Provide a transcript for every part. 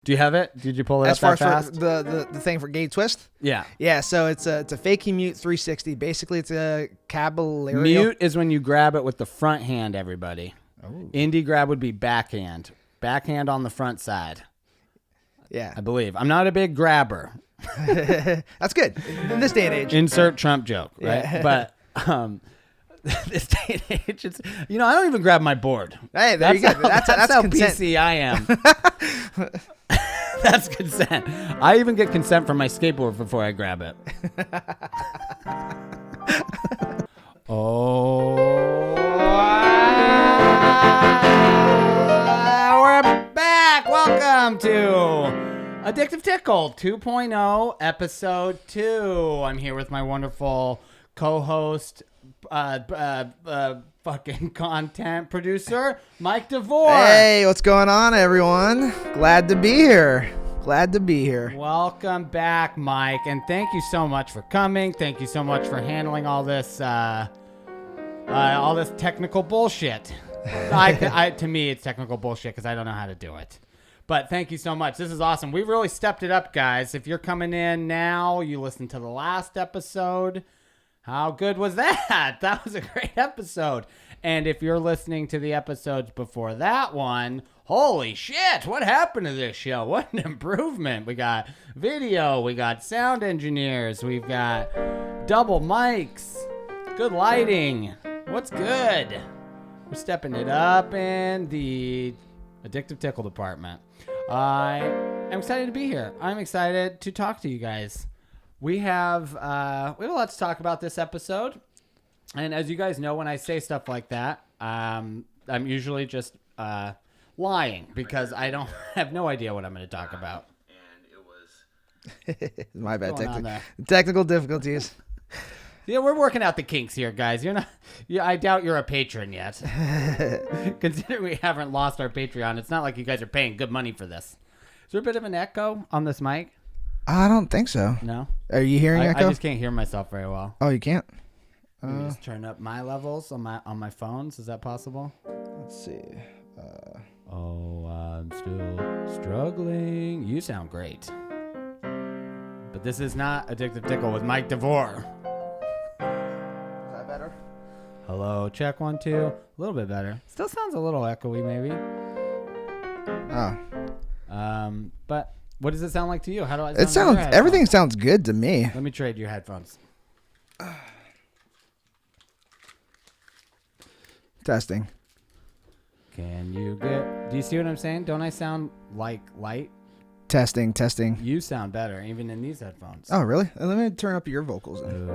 Do you have it? Did you pull it As up far that as fast? the thing for gate twist? Yeah. Yeah, so it's a fake mute 360. Basically, it's a caballerial. Mute is when you grab it with the front hand, everybody. Oh. Indie grab would be backhand. Backhand on the front side. Yeah. I believe. I'm not a big grabber. That's good in this day and age. Insert Trump joke, right? Yeah. But this day and age, it's, I don't even grab my board. Hey, there you go. That's how consent. PC I am. That's consent. I even get consent from my skateboard before I grab it. We're back. Welcome to Addictive Tickle 2.0, episode 2. I'm here with my wonderful co-host, fucking content producer, Mike DeVore. Hey, what's going on, everyone? Glad to be here. Welcome back, Mike, and thank you so much for coming. Thank you so much for handling all this technical bullshit. To me, it's technical bullshit because I don't know how to do it. But thank you so much. This is awesome. We've really stepped it up, guys. If you're coming in now, you listened to the last episode. How good was that? That was a great episode. And if you're listening to the episodes before that one, holy shit, what happened to this show? What an improvement. We got video, we got sound engineers, we've got double mics, good lighting. What's good? We're stepping it up in the Addictive Tickle department. I am excited to be here. I'm excited to talk to you guys. We have a lot to talk about this episode. And as you guys know, when I say stuff like that, I'm usually just lying because I don't have no idea what I'm going to talk about. And it was my bad. Technical Technical difficulties. Yeah, we're working out the kinks here, guys. You're not. Yeah, I doubt you're a patron yet. Considering we haven't lost our Patreon, it's not like you guys are paying good money for this. Is there a bit of an echo on this mic? I don't think so. No. Are you hearing echo? I just can't hear myself very well. Oh, you can't? Let me just turn up my levels on my phones. Is that possible? Let's see. I'm still struggling. You sound great. But this is not Addictive Tickle with Mike DeVore. Is that better? Hello, check 1 2. A little bit better. Still sounds a little echoey, maybe. Oh. But what does it sound like to you? How do I? It sounds. Everything sounds good to me. Let me trade your headphones. Testing. Can you get? Do you see what I'm saying? Don't I sound like light? Testing. You sound better, even in these headphones. Oh, really? Let me turn up your vocals then.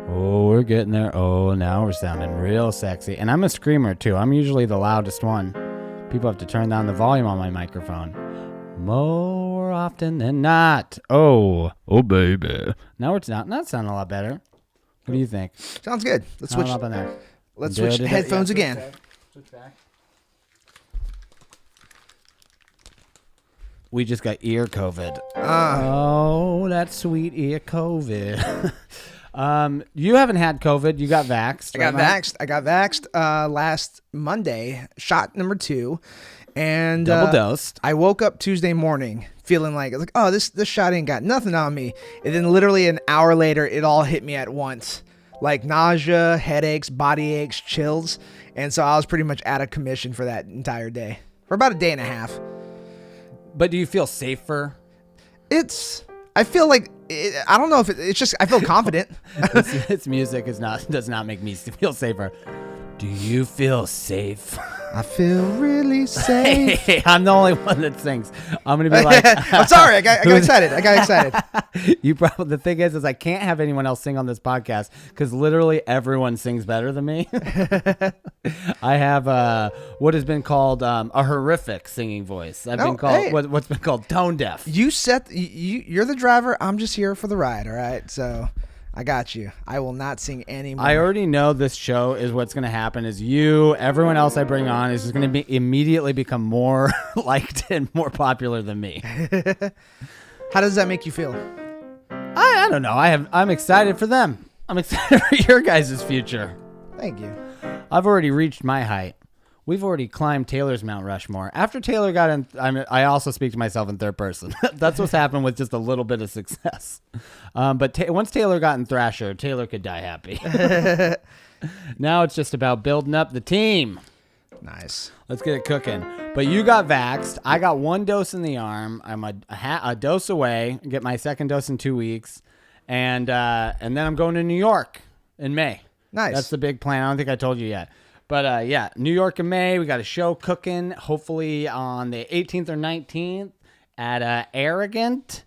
Oh, we're getting there. Oh, now we're sounding real sexy. And I'm a screamer, too. I'm usually the loudest one. People have to turn down the volume on my microphone. More often than not. Oh, baby. Now it's not sounding a lot better. What do you think? Sounds good. Let's switch. Up in there. Let's switch headphones again. Switch back. We just got ear COVID. Oh, that sweet ear COVID. You haven't had COVID. You got vaxxed. I got vaxxed last Monday, shot number 2. And double dosed. I woke up Tuesday morning feeling like, oh, this shot ain't got nothing on me. And then literally an hour later, it all hit me at once. Like nausea, headaches, body aches, chills. And so I was pretty much out of commission for that entire day. For about a day and a half. But do you feel safer? I feel like, I don't know if it's just, I feel confident. This music does not make me feel safer. Do you feel safe? I feel really safe. Hey, I'm the only one that sings. I'm going to be like... I'm sorry. I got excited. The thing is I can't have anyone else sing on this podcast because literally everyone sings better than me. I have what has been called a horrific singing voice. I've been called what's been called tone deaf. You're the driver. I'm just here for the ride. All right. So I got you. I will not sing anymore. I already know this show is what's going to happen is everyone else I bring on is just going to immediately become more liked and more popular than me. How does that make you feel? I don't know. I'm excited for them. I'm excited for your guys' future. Thank you. I've already reached my height. We've already climbed Taylor's Mount Rushmore. After Taylor got in, I also speak to myself in third person. That's what's happened with just a little bit of success. But once Taylor got in Thrasher, Taylor could die happy. Now it's just about building up the team. Nice. Let's get it cooking. But you got vaxxed. I got 1 dose in the arm. I'm a dose away. Get my second dose in 2 weeks. And then I'm going to New York in May. Nice. That's the big plan. I don't think I told you yet. But yeah, New York in May. We got a show cooking, hopefully on the 18th or 19th at Arrogant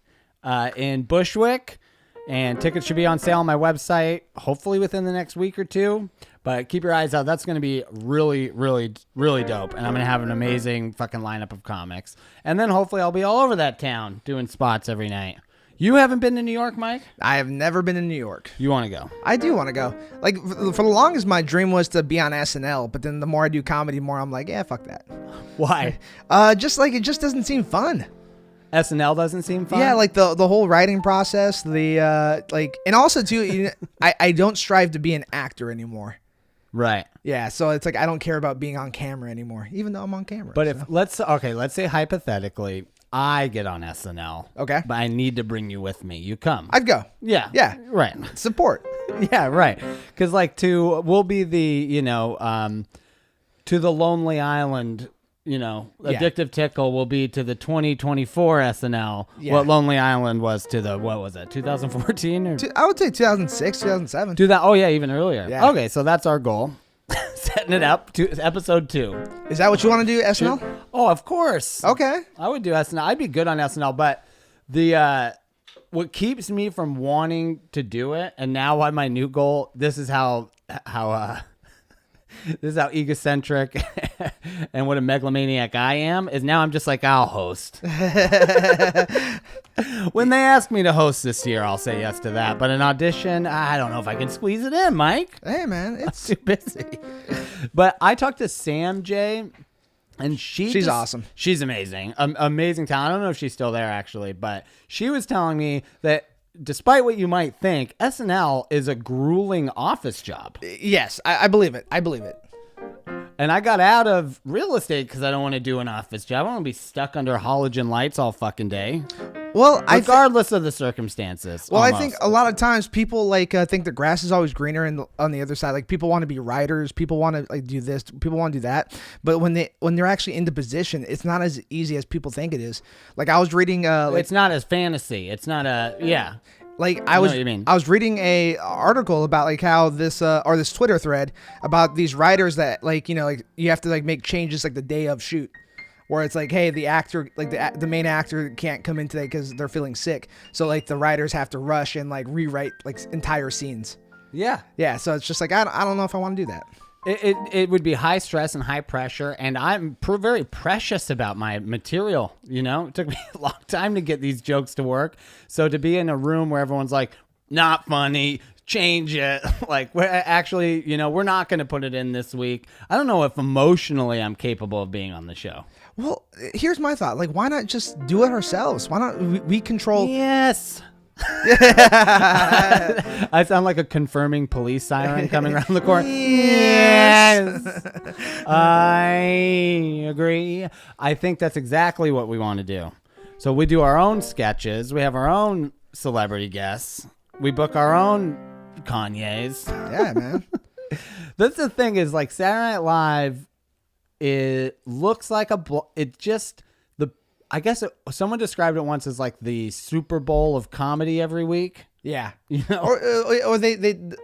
in Bushwick. And tickets should be on sale on my website, hopefully within the next week or 2. But keep your eyes out. That's going to be really, really, really dope. And I'm going to have an amazing fucking lineup of comics. And then hopefully I'll be all over that town doing spots every night. You haven't been to New York, Mike? I have never been in New York. You want to go? I do want to go. Like, for the longest, my dream was to be on SNL. But then the more I do comedy, more I'm like, yeah, fuck that. Why? Just like, it just doesn't seem fun. SNL doesn't seem fun? Yeah, like the whole writing process, and also too, I don't strive to be an actor anymore. Right. Yeah, so it's like I don't care about being on camera anymore, even though I'm on camera. But if let's say hypothetically, I get on SNL. Okay. But I need to bring you with me. You come. I'd go. Yeah. Yeah. Right. Support. Yeah, right. Because we'll be the, to the Lonely Island, Addictive Tickle will be to the 2024 SNL. Yeah. What Lonely Island was to the, what was it, 2014? Or? I would say 2006, 2007. Do that. Oh, yeah, even earlier. Yeah. Okay, so that's our goal. Setting it up to episode 2. Is that what you want to do, SNL? Oh, of course. Okay. I would do SNL. I'd be good on SNL, but what keeps me from wanting to do it, and now on my new goal, this is how egocentric and what a megalomaniac I am, is now I'm just like, I'll host. When they ask me to host this year, I'll say yes to that. But an audition, I don't know if I can squeeze it in, Mike. Hey, man, it's too busy. But I talked to Sam J, and she's awesome. She's amazing. Amazing talent. I don't know if she's still there, actually, but she was telling me that despite what you might think, SNL is a grueling office job. Yes, I believe it. I believe it. And I got out of real estate because I don't want to do an office job. I don't want to be stuck under halogen lights all fucking day. Well, regardless of the circumstances. Well, almost. I think a lot of times people think the grass is always greener on the other side. Like people want to be writers, people want to do this, people want to do that. But when they're actually in the position, it's not as easy as people think it is. Like I was reading, it's not as fantasy. It's not yeah. Like I was reading a article about like how this Twitter thread about these writers that you have to make changes like the day of shoot, where it's like, hey, the actor, like the main actor can't come in today because they're feeling sick, so like the writers have to rush and like rewrite like entire scenes. Yeah. So it's just like I don't know if I want to do that. It would be high stress and high pressure, and I'm very precious about my material, It took me a long time to get these jokes to work. So to be in a room where everyone's like, not funny, change it. Like, we're actually, we're not going to put it in this week. I don't know if emotionally I'm capable of being on the show. Well, here's my thought. Like, why not just do it ourselves? Why not we control... Yes. I sound like a confirming police siren coming around the corner. Yes. I agree. I think that's exactly what we want to do. So we do our own sketches. We have our own celebrity guests. We book our own Kanye's. Yeah, man. That's the thing is like Saturday Night Live, it looks like I guess someone described it once as like the Super Bowl of comedy every week. Yeah, or they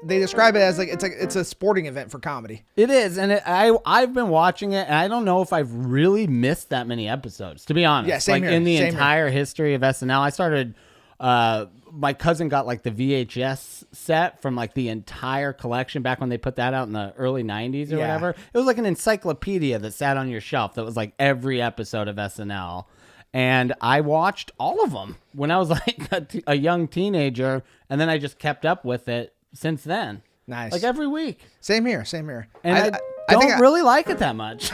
describe it as like it's a sporting event for comedy. It is, and I've been watching it, and I don't know if I've really missed that many episodes, to be honest. Yeah, same here. In the entire history of SNL, I started. My cousin got like the VHS set from like the entire collection back when they put that out in the early 90s or whatever. It was like an encyclopedia that sat on your shelf that was like every episode of SNL. And I watched all of them when I was like a young teenager, and then I just kept up with it since then. Nice. Like every week. Same here. And I don't really like it that much.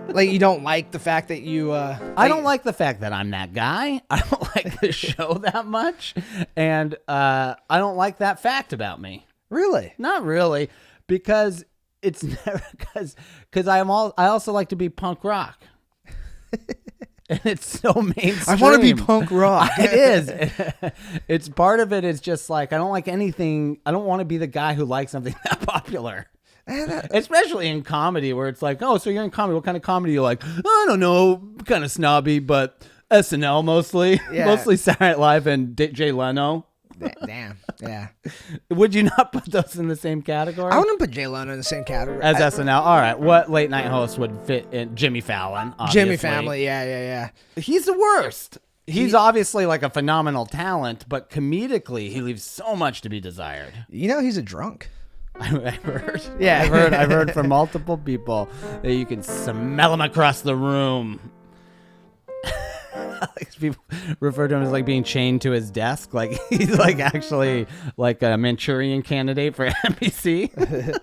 Like you don't like the fact that you... I don't like the fact that I'm that guy. I don't like the show that much. And I don't like that fact about me. Really? Not really. Because it's never because I also like to be punk rock. And it's so mainstream. I want to be punk rock. It is. It's part of it is just like I don't like anything. I don't want to be the guy who likes something that popular. Especially in comedy where it's like, oh, so you're in comedy. What kind of comedy you like? I don't know. Kind of snobby, but SNL mostly. Yeah. Mostly Saturday Night Live and Jay Leno. Damn. Yeah. Would you not put those in the same category? I wouldn't put Jay Leno in the same category. As SNL. All right. What late night host would fit in? Jimmy Fallon. Obviously. Jimmy Family. Yeah. He's the worst. He's obviously like a phenomenal talent, but comedically, he leaves so much to be desired. You know, he's a drunk. I've heard. Yeah. I've heard from multiple people that you can smell him across the room. People refer to him as like being chained to his desk. Like he's like actually like a Manchurian candidate for NBC.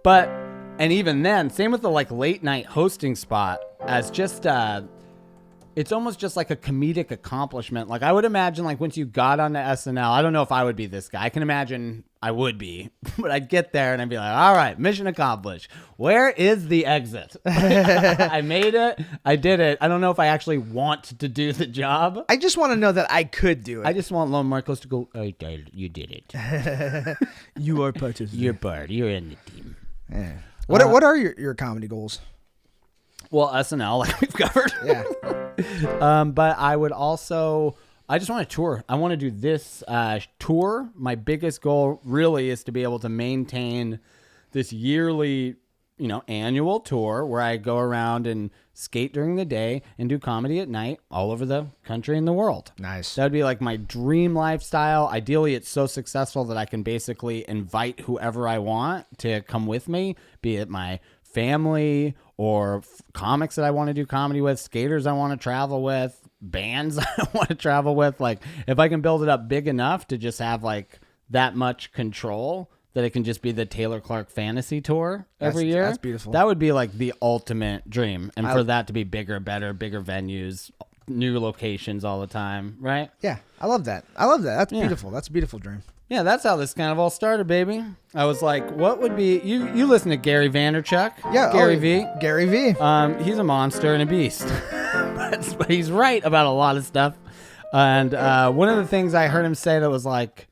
But even then, same with the like late night hosting spot as just it's almost just like a comedic accomplishment. Like I would imagine like once you got onto SNL, I don't know if I would be this guy. I can imagine I would be, but I'd get there and I'd be like, all right, mission accomplished. Where is the exit? I made it. I did it. I don't know if I actually want to do the job. I just want to know that I could do it. I just want Lone Marcos to go, oh, you did it. You are part of You're part. You're in the team. Yeah. What are your comedy goals? Well, SNL, like we've covered. Yeah. But I would also, I just want to tour. I want to do this tour. My biggest goal really is to be able to maintain this yearly, annual tour where I go around and skate during the day and do comedy at night all over the country and the world. Nice. That would be like my dream lifestyle. Ideally, it's so successful that I can basically invite whoever I want to come with me, be it my family or comics that I want to do comedy with, skaters I want to travel with, bands I want to travel with. Like if I can build it up big enough to just have like that much control that it can just be the Taylor Clark fantasy tour every year. That's beautiful. That would be like the ultimate dream. And for that to be bigger, better, bigger venues, new locations all the time. Right. Yeah. I love that. That's beautiful. That's a beautiful dream. Yeah, that's how this kind of all started, baby. I was like, what would be... You listen to Gary Vaynerchuk. Yeah. Gary V. Gary V. He's a monster and a beast. but he's right about a lot of stuff. And one of the things I heard him say that was like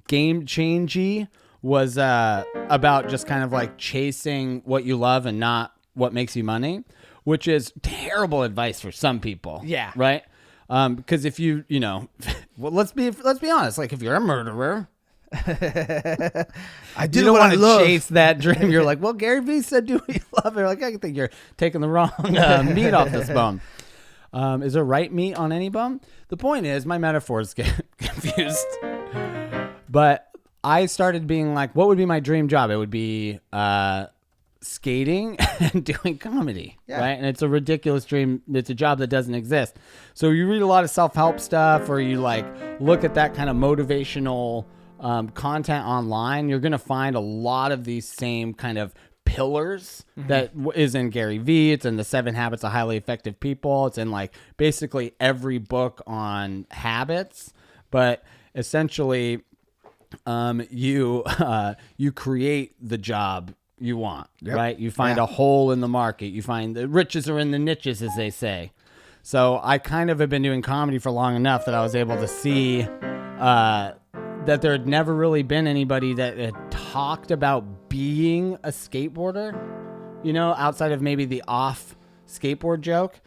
game-changey was about just kind of like chasing what you love and not what makes you money, which is terrible advice for some people. Yeah. Right? Because if well, let's be honest. Like if you're a murderer, I do you don't what want I to love. chase that dream. You're like, well, Gary Vee said, do what you love. You're like, I think you're taking the wrong meat off this bone. Is there right meat on any bone? The point is, my metaphors get confused. But I started being like, what would be my dream job? It would be skating and doing comedy, right? And it's a ridiculous dream. It's a job that doesn't exist. So you read a lot of self-help stuff, or you like look at that kind of motivational content online. You're gonna find a lot of these same kind of pillars that is in Gary Vee. It's in the 7 Habits of Highly Effective People. It's in like basically every book on habits. But essentially, you create the job you want, right? You find a hole in the market. You find the riches are in the niches, as they say. So I kind of have been doing comedy for long enough that I was able to see that there had never really been anybody that had talked about being a skateboarder, outside of maybe the off skateboard joke.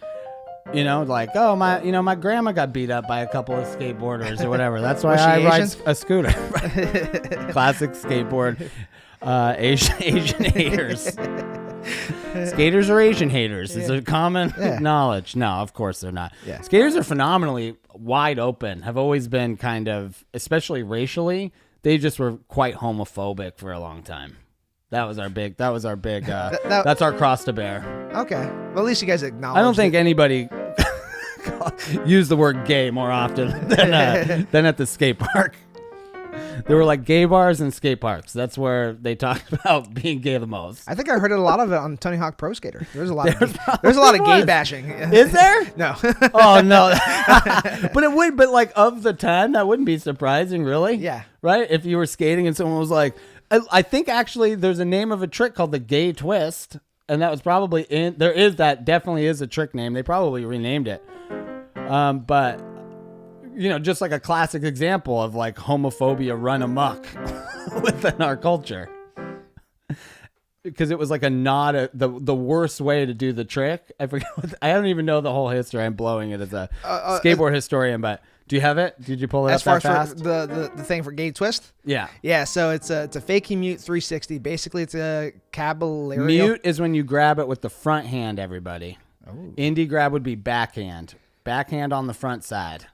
Like, oh, my grandma got beat up by a couple of skateboarders or whatever. That's why I ride a scooter. Classic skateboard. Asian haters. Skaters are Asian haters. Is a common knowledge. No, of course they're not. Yeah. Skaters are phenomenally wide open. Have always been kind of, especially racially, they just were quite homophobic for a long time. That was our big. That's our cross to bear. Okay. Well, at least you guys acknowledge. I don't think anybody used the word gay more often than at the skate park. There were like gay bars and skate parks. That's where they talked about being gay the most. I think I heard a lot of it on Tony Hawk Pro Skater. There's a lot of gay bashing. Is there? No. Oh no. But like of the time, that wouldn't be surprising, really. Yeah. Right? If you were skating and someone was like, I think actually there's a name of a trick called the gay twist, and that was probably definitely is a trick name. They probably renamed it. But just like a classic example of like homophobia run amok within our culture. Because it was like the worst way to do the trick. I forget. I don't even know the whole history. I'm blowing it as a skateboard historian, but do you have it? Did you pull it up that fast? As far as the thing for gay twist? Yeah. Yeah, so it's a fakie mute 360. Basically, it's a caballero. Mute is when you grab it with the front hand, everybody. Oh. Indie grab would be backhand. Backhand on the front side.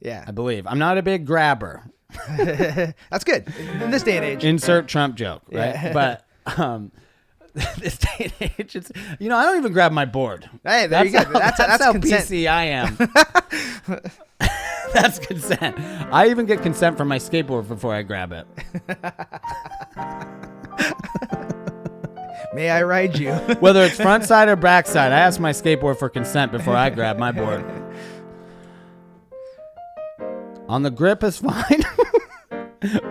Yeah. I believe. I'm not a big grabber. That's good. In this day and age. Insert Trump joke, right? Yeah. But this day and age, it's, I don't even grab my board. Hey, there you go. That's how consent. PC I am. That's consent. I even get consent from my skateboard before I grab it. May I ride you? Whether it's front side or back side, I ask my skateboard for consent before I grab my board. On the grip is fine.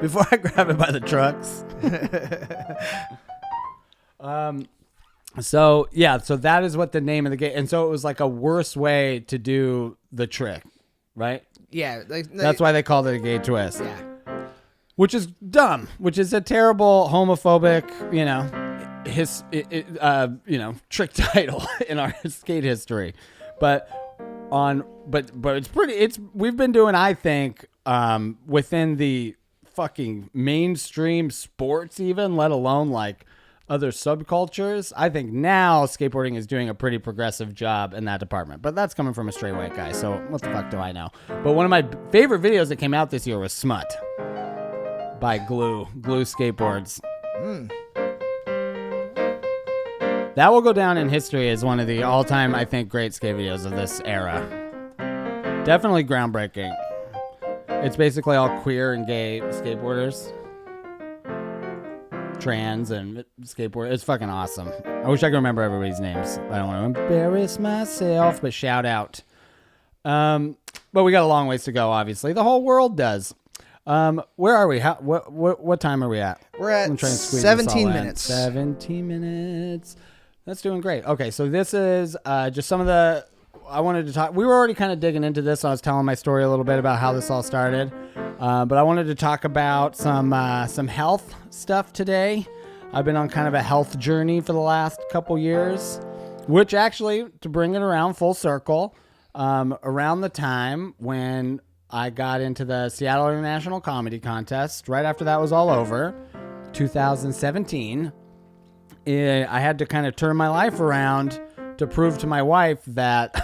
Before I grab it by the trucks. So that is what the name of the game. And so it was like a worse way to do the trick, right? Yeah. That's why they called it a gay twist. Yeah. Which is dumb, which is a terrible homophobic, trick title in our skate history. But we've been doing, I think, within the fucking mainstream sports even, let alone like other subcultures. I think now skateboarding is doing a pretty progressive job in that department, but that's coming from a straight white guy, so what the fuck do I know? But one of my favorite videos that came out this year was Smut by Glue Skateboards. That will go down in history as one of the all-time, I think, great skate videos of this era. Definitely groundbreaking. It's basically all queer and gay skateboarders. Trans and skateboard. It's fucking awesome. I wish I could remember everybody's names. I don't want to embarrass myself, but shout out. But we got a long ways to go, obviously. The whole world does. Where are we? What time are we at? We're at 17 minutes. 17 minutes. That's doing great. Okay, so this is just some of the... I wanted to talk... We were already kind of digging into this. I was telling my story a little bit about how this all started. But I wanted to talk about some health stuff today. I've been on kind of a health journey for the last couple years, which actually, to bring it around full circle, around the time when I got into the Seattle International Comedy Contest, right after that was all over, 2017, I had to kind of turn my life around to prove to my wife that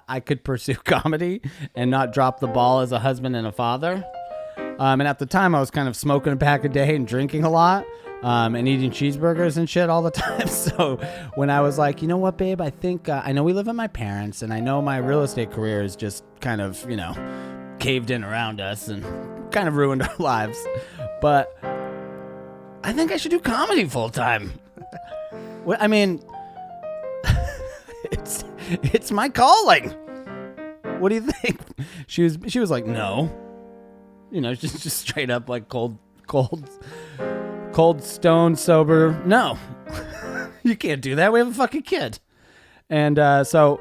I could pursue comedy and not drop the ball as a husband and a father. And at the time, I was kind of smoking a pack a day and drinking a lot and eating cheeseburgers and shit all the time. So when I was like, you know what, babe, I think I know we live with my parents and I know my real estate career is just kind of, caved in around us and kind of ruined our lives. But I think I should do comedy full time. I mean, it's my calling. What do you think? She was like, no. Just straight up like cold, stone sober. No, you can't do that. We have a fucking kid. And so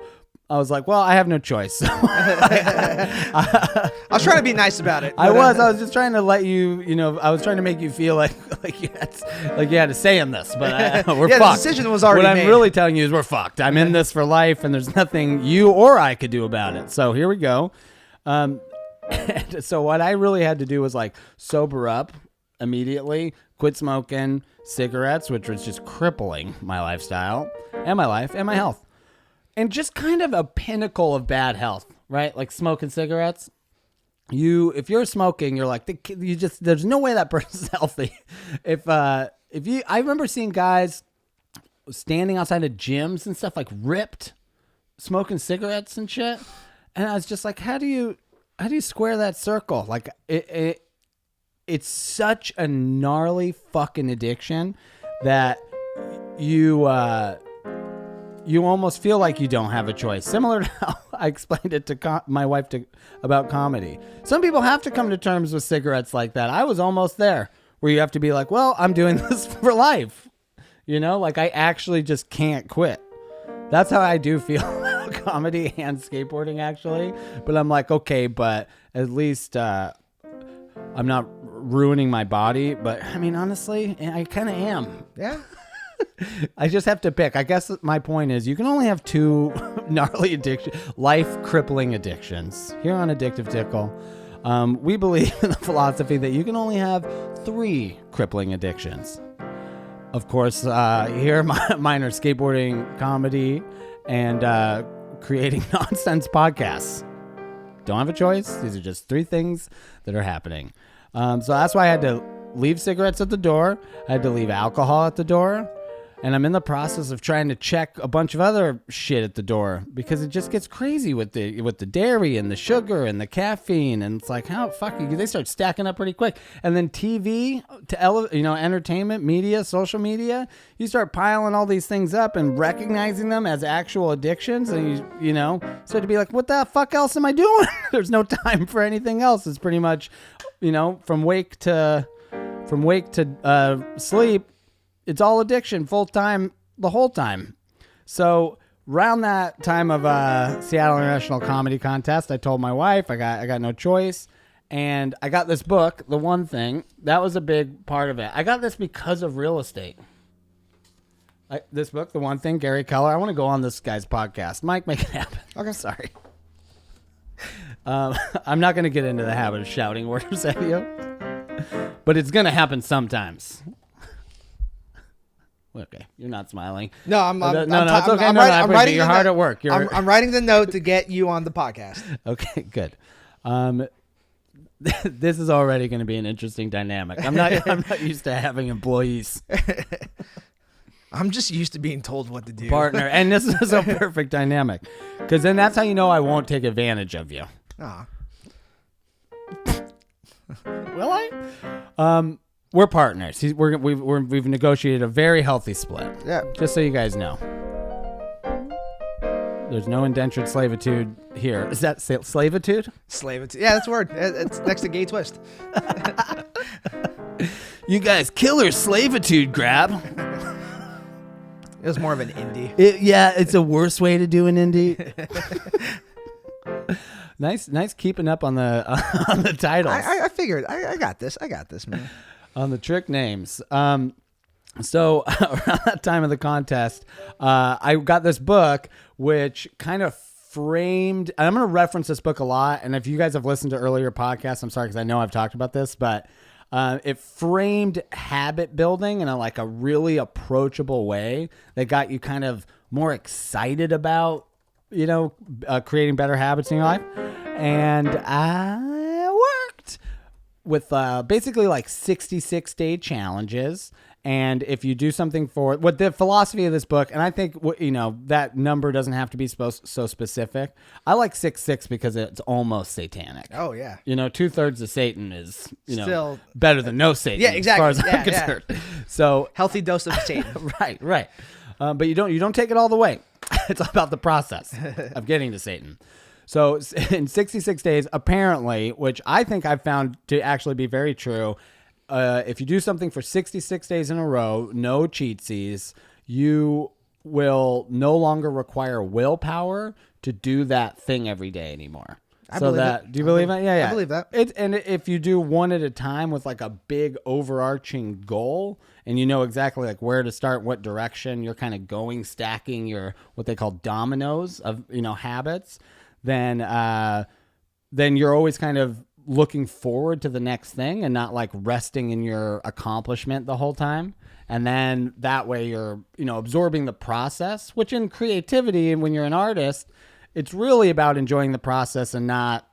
I was like, well, I have no choice. I was trying to be nice about it. I was just trying to let you, I was trying to make you feel like you had to say in this, but we're fucked. The decision was already made. What I'm really telling you is we're fucked. I'm in this for life and there's nothing you or I could do about it. So here we go. And so what I really had to do was like sober up immediately, quit smoking cigarettes, which was just crippling my lifestyle and my life and my health. And just kind of a pinnacle of bad health, right? Like smoking cigarettes. If you're smoking, you're like, there's no way that person's healthy. I remember seeing guys standing outside of gyms and stuff like ripped, smoking cigarettes and shit. And I was just like, how do you square that circle? Like it's such a gnarly fucking addiction that you almost feel like you don't have a choice. Similar to how I explained it to my wife about comedy. Some people have to come to terms with cigarettes like that. I was almost there where you have to be like, well, I'm doing this for life. You know, like I actually just can't quit. That's how I do feel about comedy and skateboarding, actually. But I'm like, okay, but at least I'm not ruining my body. But I mean, honestly, I kind of am. Yeah. I just have to pick. I guess my point is you can only have 2 gnarly life-crippling addictions. Here on Addictive Tickle, we believe in the philosophy that you can only have 3 crippling addictions. Of course, here mine are skateboarding, comedy, and creating nonsense podcasts. Don't have a choice. These are just 3 things that are happening. So that's why I had to leave cigarettes at the door. I had to leave alcohol at the door. And I'm in the process of trying to check a bunch of other shit at the door because it just gets crazy with the dairy and the sugar and the caffeine. And it's like, how fucking they start stacking up pretty quick. And then TV, entertainment, media, social media, you start piling all these things up and recognizing them as actual addictions. And you start to be like, what the fuck else am I doing? There's no time for anything else. It's pretty much, from wake to sleep. It's all addiction, full time, the whole time. So around that time of Seattle International Comedy Contest, I told my wife I got no choice, and I got this book, The One Thing. That was a big part of it. I got this because of real estate. This book, The One Thing, Gary Keller. I want to go on this guy's podcast. Mike, make it happen. Okay, sorry. I'm not going to get into the habit of shouting orders at you, but it's going to happen sometimes. Okay, you're not smiling. No, it's okay. I'm writing. You're hard at work. I'm writing the note to get you on the podcast. Okay, good. This is already going to be an interesting dynamic. I'm not used to having employees. I'm just used to being told what to do. Partner, and this is a perfect dynamic because then that's how you know I won't take advantage of you. Ah. Will I? We're partners. We've negotiated a very healthy split. Yeah. Just so you guys know. There's no indentured slavitude here. Is that slavitude? Slavitude. Yeah, that's a word. It's next to gay twist. You guys, killer slavitude grab. It was more of an indie. It's a worse way to do an indie. Nice keeping up on the titles. I figured I got this. I got this, man. On the trick names. So around that time of the contest, I got this book, which kind of framed, and I'm going to reference this book a lot. And if you guys have listened to earlier podcasts, I'm sorry, because I know I've talked about this, but it framed habit building in a really approachable way that got you kind of more excited about, creating better habits in your life. And I worked with basically 66-day challenges. And if you do something for what the philosophy of this book, and I think, that number doesn't have to be so specific. I like 66 because it's almost satanic. Oh, yeah. 2/3 of Satan is, still better than no Satan. Yeah, exactly. As far as I'm concerned. So healthy dose of Satan. Right. But you don't take it all the way. It's about the process of getting to Satan. So in 66 days, apparently, which I think I've found to actually be very true, if you do something for 66 days in a row, no cheatsies, you will no longer require willpower to do that thing every day anymore. Do you believe that? Yeah. I believe that. And if you do one at a time with a big overarching goal, and you know exactly where to start, what direction you're kind of going, stacking your what they call dominoes of habits, then you're always kind of looking forward to the next thing and not resting in your accomplishment the whole time. And then that way you're, absorbing the process, which in creativity and when you're an artist, it's really about enjoying the process and not,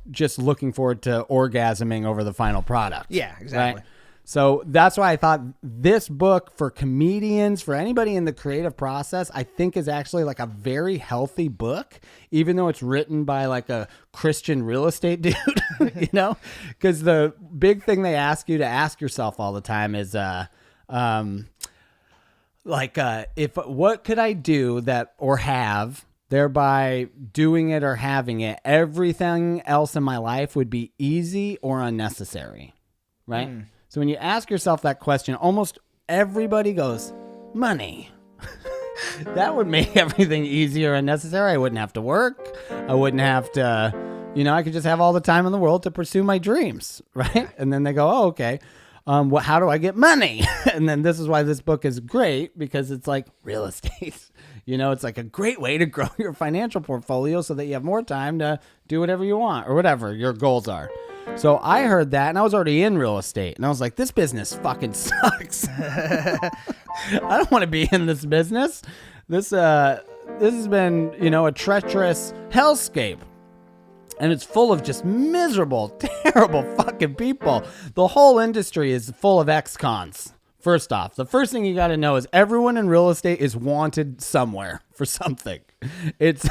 just looking forward to orgasming over the final product. Yeah, exactly. Right? So that's why I thought this book for comedians, for anybody in the creative process, I think is actually a very healthy book, even though it's written by a Christian real estate dude, because the big thing they ask you to ask yourself all the time is, if what could I do that or have, thereby doing it or having it, everything else in my life would be easy or unnecessary, right? So when you ask yourself that question, almost everybody goes, money. That would make everything easier and necessary. I wouldn't have to work. I wouldn't have to, I could just have all the time in the world to pursue my dreams, right? And then they go, oh, okay. How do I get money? And then this is why this book is great, because it's like real estate. It's like a great way to grow your financial portfolio so that you have more time to do whatever you want or whatever your goals are. So I heard that, and I was already in real estate, and I was like, this business fucking sucks. I don't want to be in this business. This has been, a treacherous hellscape. And it's full of just miserable, terrible fucking people. The whole industry is full of ex-cons. First off, the first thing you got to know is everyone in real estate is wanted somewhere for something. It's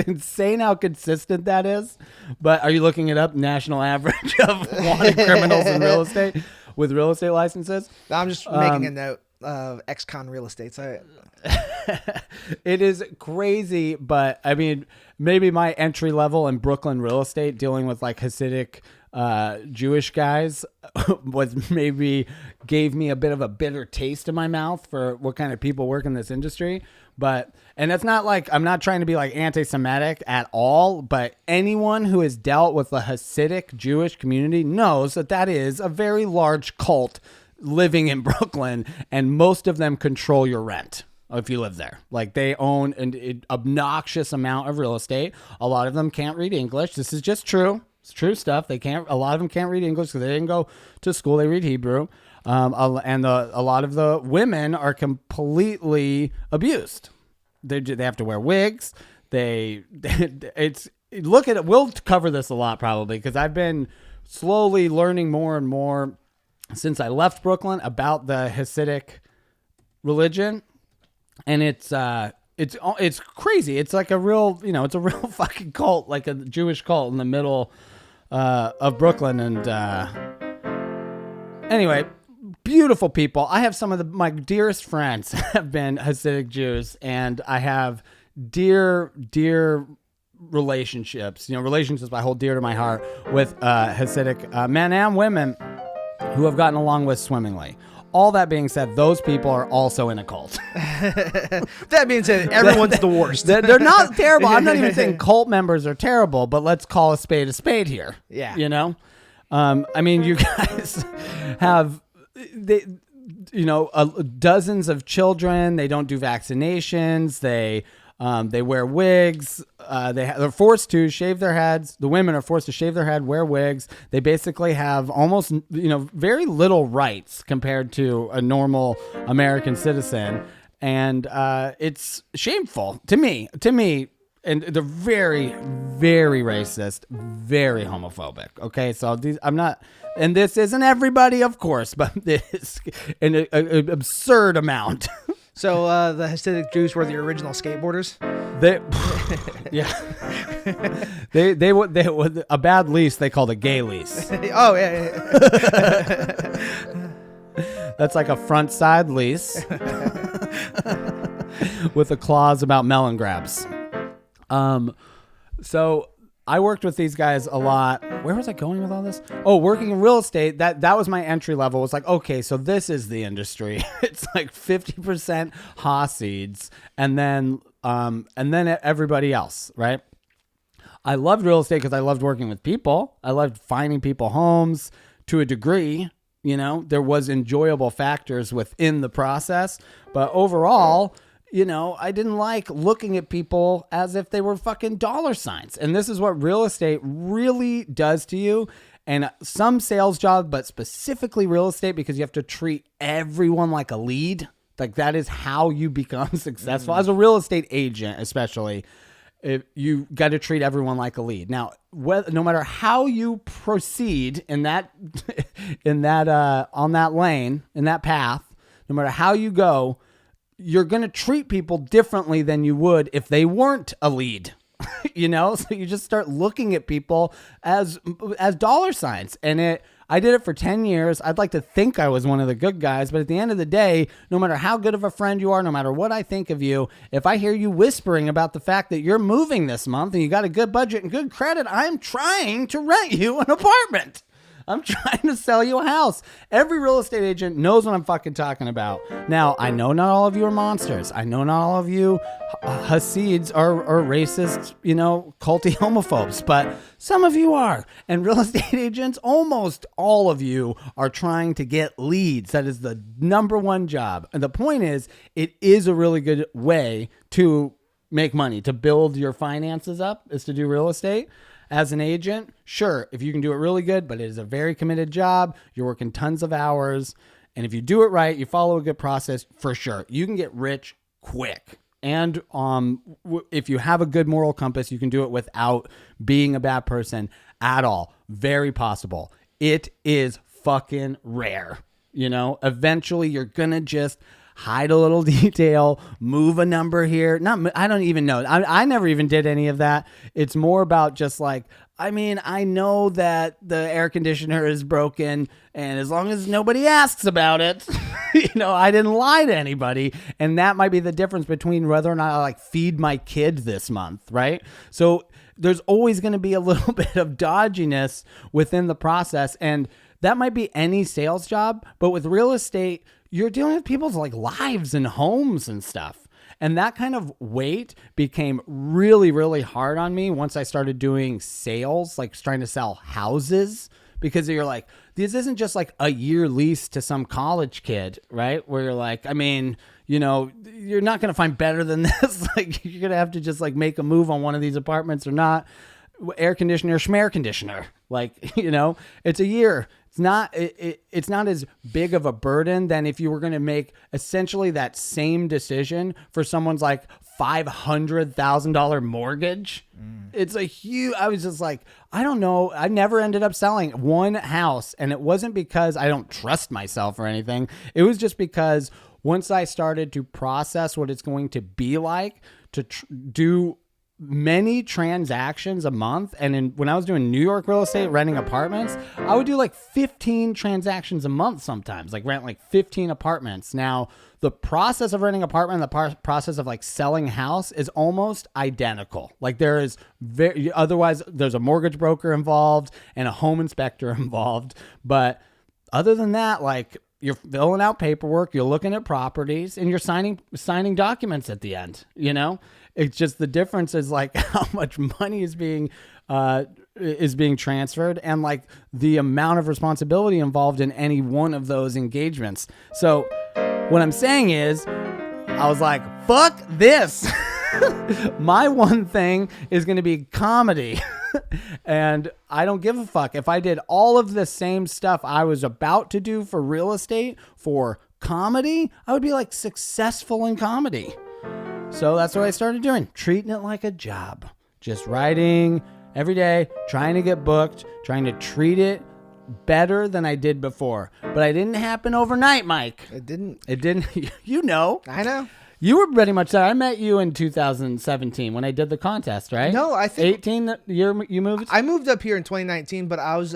insane how consistent that is. But are you looking it up? National average of wanted criminals in real estate with real estate licenses? I'm just making a note of ex-con real estate. So it is crazy, but I mean, maybe my entry level in Brooklyn real estate, dealing with like Hasidic Jewish guys, was maybe gave me a bit of a bitter taste in my mouth for what kind of people work in this industry. And that's not like, I'm not trying to be like anti-Semitic at all, but anyone who has dealt with the Hasidic Jewish community knows that is a very large cult living in Brooklyn, and most of them control your rent if you live there. Like, they own an obnoxious amount of real estate. A lot of them can't read English. This is just true. It's true stuff. A lot of them can't read English because they didn't go to school. They read Hebrew. And a lot of the women are completely abused. They have to wear wigs. We'll cover this a lot probably, because I've been slowly learning more and more since I left Brooklyn about the Hasidic religion. And it's crazy. It's like a real, it's a real fucking cult, like a Jewish cult in the middle of Brooklyn. And anyway, beautiful people. I have some of my dearest friends have been Hasidic Jews, and I have dear relationships. Relationships I hold dear to my heart with Hasidic men and women who have gotten along with swimmingly. All that being said, those people are also in a cult. That being said, everyone's the worst. They're not terrible. I'm not even saying cult members are terrible, but let's call a spade here. Yeah. I mean, you guys have, dozens of children. They don't do vaccinations. They wear wigs. They're forced to shave their heads. The women are forced to shave their head, wear wigs. They basically have almost, very little rights compared to a normal American citizen. And it's shameful to me. And they're very, very racist, very homophobic. Okay, so this isn't everybody, of course, but this an absurd amount. So the Hasidic Jews were the original skateboarders. They were a bad lease. They called a gay lease. Oh yeah. That's like a front side lease with a clause about melon grabs. So I worked with these guys a lot. Where was I going with all this? Oh, working in real estate. That was my entry level. It was like, okay, so this is the industry. It's like 50% Hasids, and then everybody else, right? I loved real estate because I loved working with people. I loved finding people homes to a degree. There was enjoyable factors within the process, but overall, I didn't like looking at people as if they were fucking dollar signs. And this is what real estate really does to you. And some sales job, but specifically real estate, because you have to treat everyone like a lead. Like, that is how you become successful. As a real estate agent, especially, you got to treat everyone like a lead. Now, no matter how you proceed on that lane, in that path, no matter how you go, you're going to treat people differently than you would if they weren't a lead, so you just start looking at people as dollar signs. And I did it for 10 years. I'd like to think I was one of the good guys, but at the end of the day, no matter how good of a friend you are, no matter what I think of you, if I hear you whispering about the fact that you're moving this month and you got a good budget and good credit, I'm trying to rent you an apartment. I'm trying to sell you a house. Every real estate agent knows what I'm fucking talking about. Now, I know not all of you are monsters. I know not all of you Hasids are racist, culty homophobes, but some of you are. And real estate agents, almost all of you are trying to get leads. That is the number one job. And the point is, it is a really good way to make money, to build your finances up, is to do real estate. As an agent, sure, if you can do it really good, but it is a very committed job. You're working tons of hours. And if you do it right, you follow a good process, for sure, you can get rich quick. And if you have a good moral compass, you can do it without being a bad person at all. Very possible. It is fucking rare. Eventually you're going to just hide a little detail, move a number here. I don't even know. I never even did any of that. It's more about just like, I know that the air conditioner is broken, and as long as nobody asks about it, I didn't lie to anybody. And that might be the difference between whether or not I feed my kid this month, right? So there's always going to be a little bit of dodginess within the process. And that might be any sales job, but with real estate, you're dealing with people's lives and homes and stuff. And that kind of weight became really, really hard on me once I started doing sales, trying to sell houses, because you're like, this isn't just a year lease to some college kid, right? Where you're you're not going to find better than this. You're going to have to just make a move on one of these apartments or not. Air conditioner, schmare conditioner. It's a year. It's not as big of a burden than if you were going to make essentially that same decision for someone's $500,000 mortgage. It's a huge, I was just I don't know. I never ended up selling one house, and it wasn't because I don't trust myself or anything. It was just because once I started to process what it's going to be like to do many transactions a month. And when I was doing New York real estate, renting apartments, I would do 15 transactions a month sometimes, rent 15 apartments. Now, the process of renting an apartment and the process of selling a house is almost identical. There is otherwise there's a mortgage broker involved and a home inspector involved. But other than that, you're filling out paperwork, you're looking at properties, and you're signing documents at the end, It's just the difference is how much money is being transferred, and the amount of responsibility involved in any one of those engagements. So what I'm saying is, I was like, fuck this. My one thing is going to be comedy. And I don't give a fuck. If I did all of the same stuff I was about to do for real estate for comedy, I would be successful in comedy. So that's what I started doing, treating it like a job. Just writing every day, trying to get booked, trying to treat it better than I did before. But it didn't happen overnight, Mike. It didn't. I know. You were pretty much there. I met you in 2017 when I did the contest, right? No, I think 18 the year you moved. I moved up here in 2019, but I was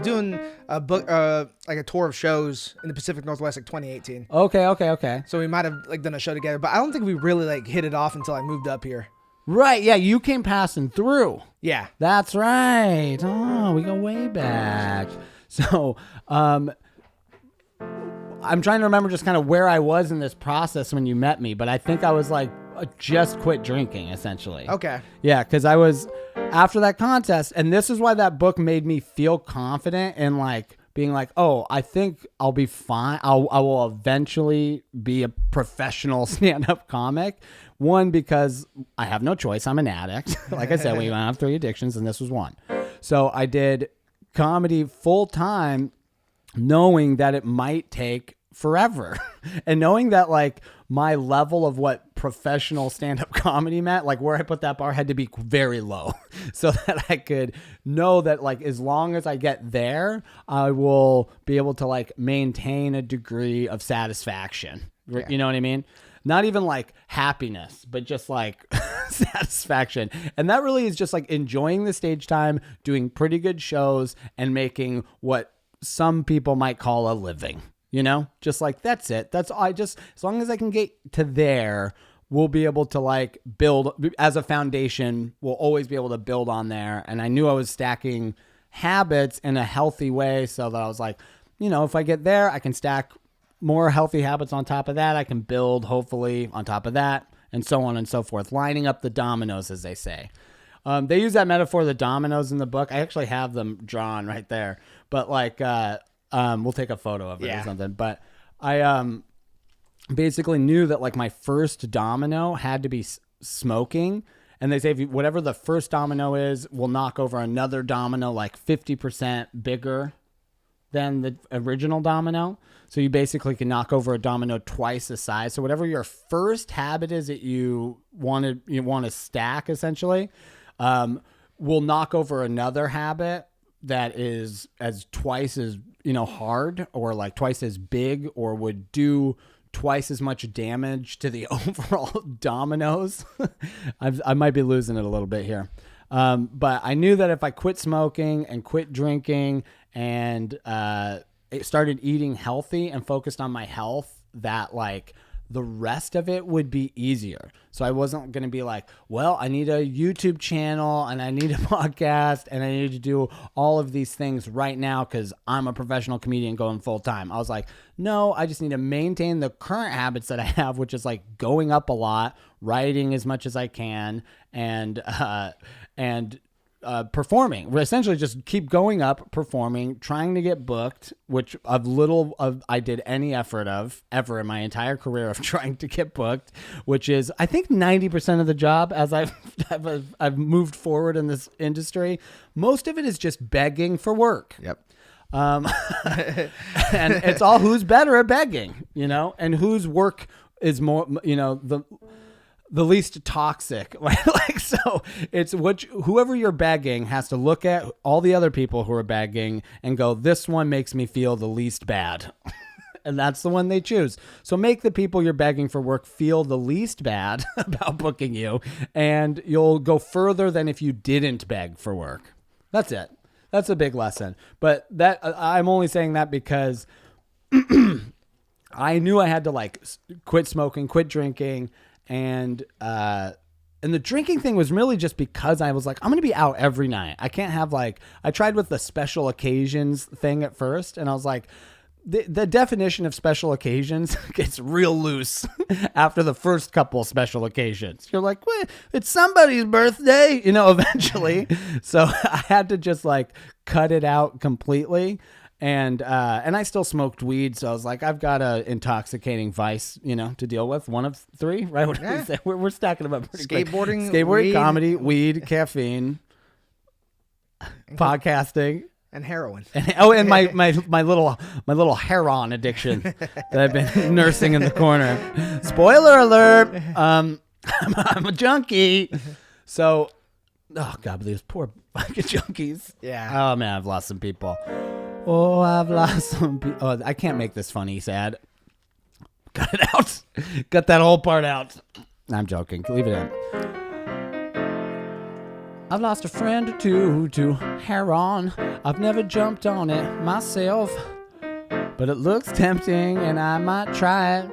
doing a book a tour of shows in the Pacific Northwest 2018. Okay. So we might have done a show together, but I don't think we really hit it off until I moved up here. Right, yeah, you came passing through. Yeah. That's right. Oh, we go way back. So, I'm trying to remember just kind of where I was in this process when you met me, but I think I was just quit drinking, essentially. Okay. Yeah, because I was after that contest, and this is why that book made me feel confident in being oh, I think I'll be fine. I will eventually be a professional stand-up comic. One, because I have no choice. I'm an addict. Like I said, we have 3 addictions, and this was one. So I did comedy full time, knowing that it might take forever and knowing that my level of what professional stand-up comedy meant, where I put that bar had to be very low so that I could know that as long as I get there, I will be able to maintain a degree of satisfaction. Yeah. You know what I mean? Not even happiness, but just satisfaction. And that really is just enjoying the stage time, doing pretty good shows, and making what some people might call a living, just that's it. That's all. As long as I can get to there, we'll be able to build as a foundation. We'll always be able to build on there. And I knew I was stacking habits in a healthy way, so that I was like, if I get there, I can stack more healthy habits on top of that. I can build, hopefully, on top of that, and so on and so forth, lining up the dominoes, as they say. They use that metaphor, the dominoes, in the book. I actually have them drawn right there, but like, we'll take a photo of it or something. But I basically knew that like my first domino had to be smoking. And they say whatever the first domino is will knock over another domino like 50% bigger than the original domino. So you basically can knock over a domino twice the size. So whatever your first habit is that you want to stack, essentially, will knock over another habit that is as twice as hard, or like twice as big, or would do twice as much damage to the overall dominoes. I might be losing it a little bit here. But I knew that if I quit smoking and quit drinking and started eating healthy and focused on my health, that like the rest of it would be easier. So I wasn't going to be like, well, I need a YouTube channel and I need a podcast and I need to do all of these things right now because I'm a professional comedian going full time. I was like, no, I just need to maintain the current habits that I have, which is like going up a lot, writing as much as I can, and performing. We essentially just keep going up, performing, trying to get booked, which I did any effort of ever in my entire career of trying to get booked, which is I think 90% of the job as I've moved forward in this industry. Most of it is just begging for work. Yep. And it's all who's better at begging, and whose work is more, the least toxic. Like, so it's whoever you're begging has to look at all the other people who are begging and go, this one makes me feel the least bad. And that's the one they choose. So make the people you're begging for work feel the least bad about booking you, and you'll go further than if you didn't beg for work. That's it. That's a big lesson. But I'm only saying that because I knew I had to like quit smoking, quit drinking, and the drinking thing was really just because I was like, I'm going to be out every night. I can't have I tried with the special occasions thing at first, and I was like, the definition of special occasions gets real loose after the first couple special occasions. You're like, wait, it's somebody's birthday, eventually. So I had to just like cut it out completely. And I still smoked weed, so I was like, I've got a intoxicating vice, to deal with. One of three, right? What do we say? We're stacking them up pretty quick. Skateboarding, weed, comedy, weed, caffeine, podcasting, and heroin. And my little heroin addiction that I've been nursing in the corner. Spoiler alert! I'm a junkie. So, oh god, these poor fucking junkies. Yeah. Oh man, I've lost some people. Oh, I've lost some people. Oh, I can't make this funny, sad. Cut it out. Cut that whole part out. I'm joking. Leave it in. I've lost a friend or two to heroin. I've never jumped on it myself, but it looks tempting and I might try it.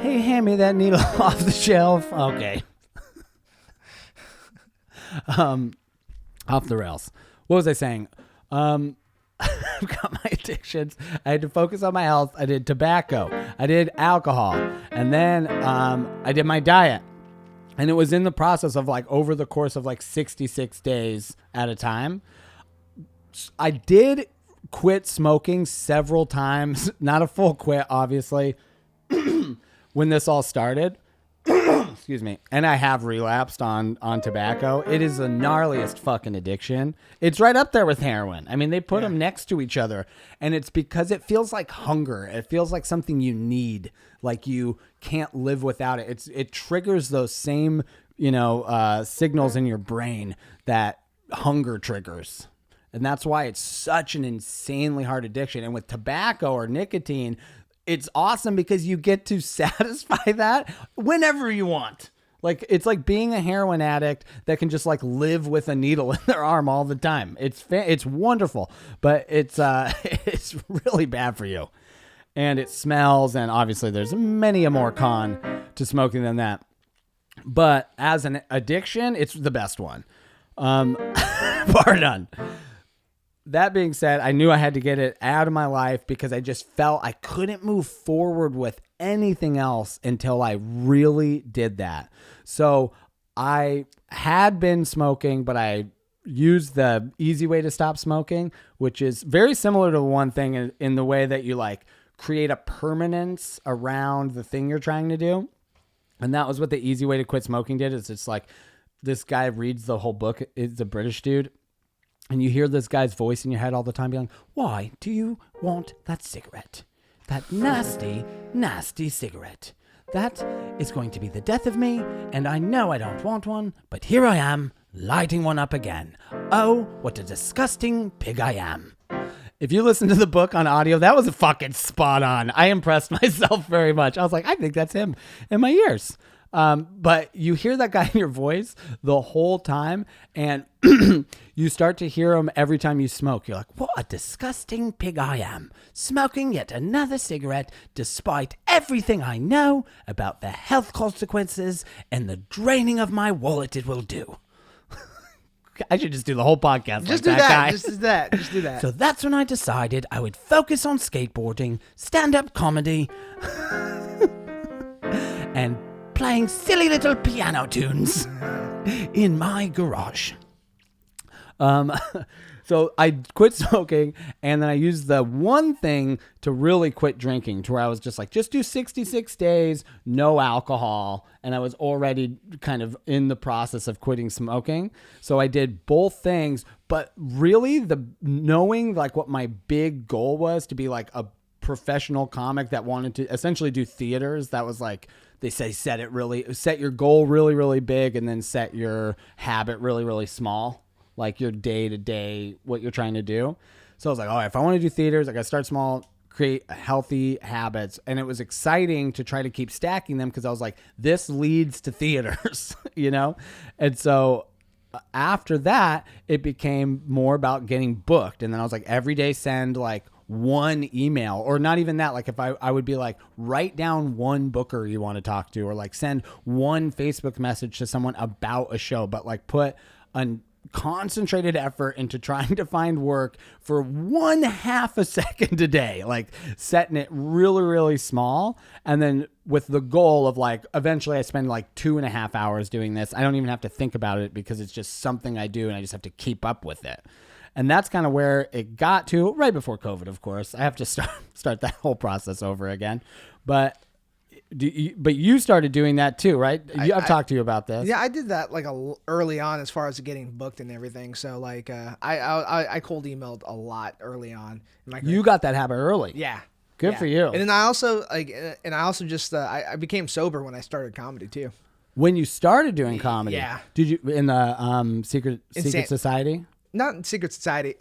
Hey, hand me that needle off the shelf. Okay. Off the rails. What was I saying? I've got my addictions. I had to focus on my health. I did tobacco. I did alcohol. And then I did my diet. And it was in the process of like over the course of like 66 days at a time. I did quit smoking several times. Not a full quit, obviously, when this all started. Excuse me. And I have relapsed on tobacco. It is the gnarliest fucking addiction. It's right up there with heroin. I mean, they put them next to each other, and it's because it feels like hunger. It feels like something you need, like you can't live without it. It triggers those same, signals in your brain that hunger triggers. And that's why it's such an insanely hard addiction. And with tobacco or nicotine, it's awesome because you get to satisfy that whenever you want. Like, it's like being a heroin addict that can just like live with a needle in their arm all the time. It's wonderful, but it's really bad for you. And it smells, and obviously there's many a more con to smoking than that. But as an addiction, it's the best one. Bar none. that being said, I knew I had to get it out of my life because I just felt I couldn't move forward with anything else until I really did that. So I had been smoking, but I used the easy way to stop smoking, which is very similar to one thing in the way that you like create a permanence around the thing you're trying to do. And that was what the easy way to quit smoking did. Is it's like this guy reads the whole book. It's a British dude. And you hear this guy's voice in your head all the time being like, why do you want that cigarette? That nasty, nasty cigarette. That is going to be the death of me, and I know I don't want one, but here I am, lighting one up again. Oh, what a disgusting pig I am. If you listen to the book on audio, that was fucking spot on. I impressed myself very much. I was like, I think that's him in my ears. But you hear that guy in your voice the whole time, and you start to hear him every time you smoke. You're like, what a disgusting pig I am, smoking yet another cigarette despite everything I know about the health consequences and the draining of my wallet it will do. I should just do the whole podcast Just like do that guy. Just do that. Just do that. So that's when I decided I would focus on skateboarding, stand-up comedy, and playing silly little piano tunes in my garage. So I quit smoking, and then I used the one thing to really quit drinking, to where I was just like, just do 66 days, no alcohol. And I was already kind of in the process of quitting smoking. So I did both things, but really knowing like what my big goal was to be like a professional comic that wanted to essentially do theaters. That was like, they say, set your goal really, really big, and then set your habit really, really small. Like your day-to-day, what you're trying to do. So I was like, all right, if I want to do theaters, I got to start small, create healthy habits. And it was exciting to try to keep stacking them because I was like, this leads to theaters, you know? And so after that, it became more about getting booked. And then I was like, every day send like one email, or not even that. Like if I would be like, write down one booker you want to talk to, or like send one Facebook message to someone about a show, but like put a concentrated effort into trying to find work for 1/2 a second a day, like setting it really, really small. And then with the goal of like, eventually I spend like 2.5 hours doing this. I don't even have to think about it because it's just something I do and I just have to keep up with it. And that's kind of where it got to right before COVID, of course. I have to start that whole process over again. But you started doing that too, right? I've talked to you about this. Yeah, I did that like early on as far as getting booked and everything. So like I cold emailed a lot early on. You got that habit early. Yeah. Good for you. And then I also just I became sober when I started comedy too. When you started doing comedy, yeah. Did you in the secret society? Not in secret society,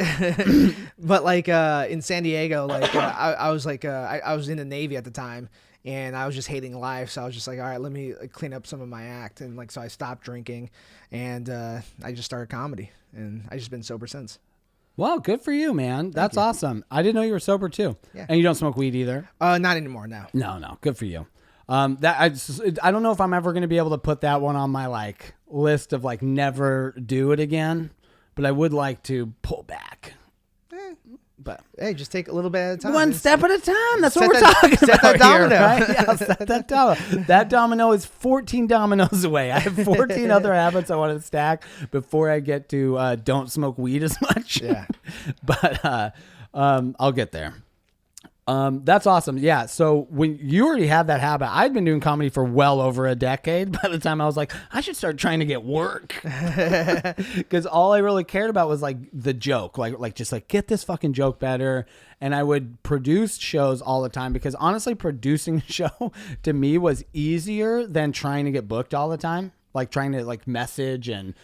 but like in San Diego, like I was like I was in the Navy at the time. And I was just hating life, so I was just like, all right, let me clean up some of my act. And like, so I stopped drinking, and I just started comedy, and I just been sober since. Well, good for you, man. That's awesome. I didn't know you were sober too. Yeah. And you don't smoke weed either? Not anymore, no. No. Good for you. I don't know if I'm ever going to be able to put that one on my like list of like never do it again, but I would like to pull back. But hey, just take a little bit at a time. One step at a time. That's what we're talking about. Set that domino. Here, right? Yeah, set that domino. That domino is 14 dominoes away. I have 14 other habits I want to stack before I get to don't smoke weed as much. Yeah. But I'll get there. That's awesome. Yeah. So when you already had that habit, I'd been doing comedy for well over a decade. By the time I was like, I should start trying to get work, because all I really cared about was like the joke, like just like get this fucking joke better. And I would produce shows all the time because honestly, producing a show to me was easier than trying to get booked all the time. Like trying to like message and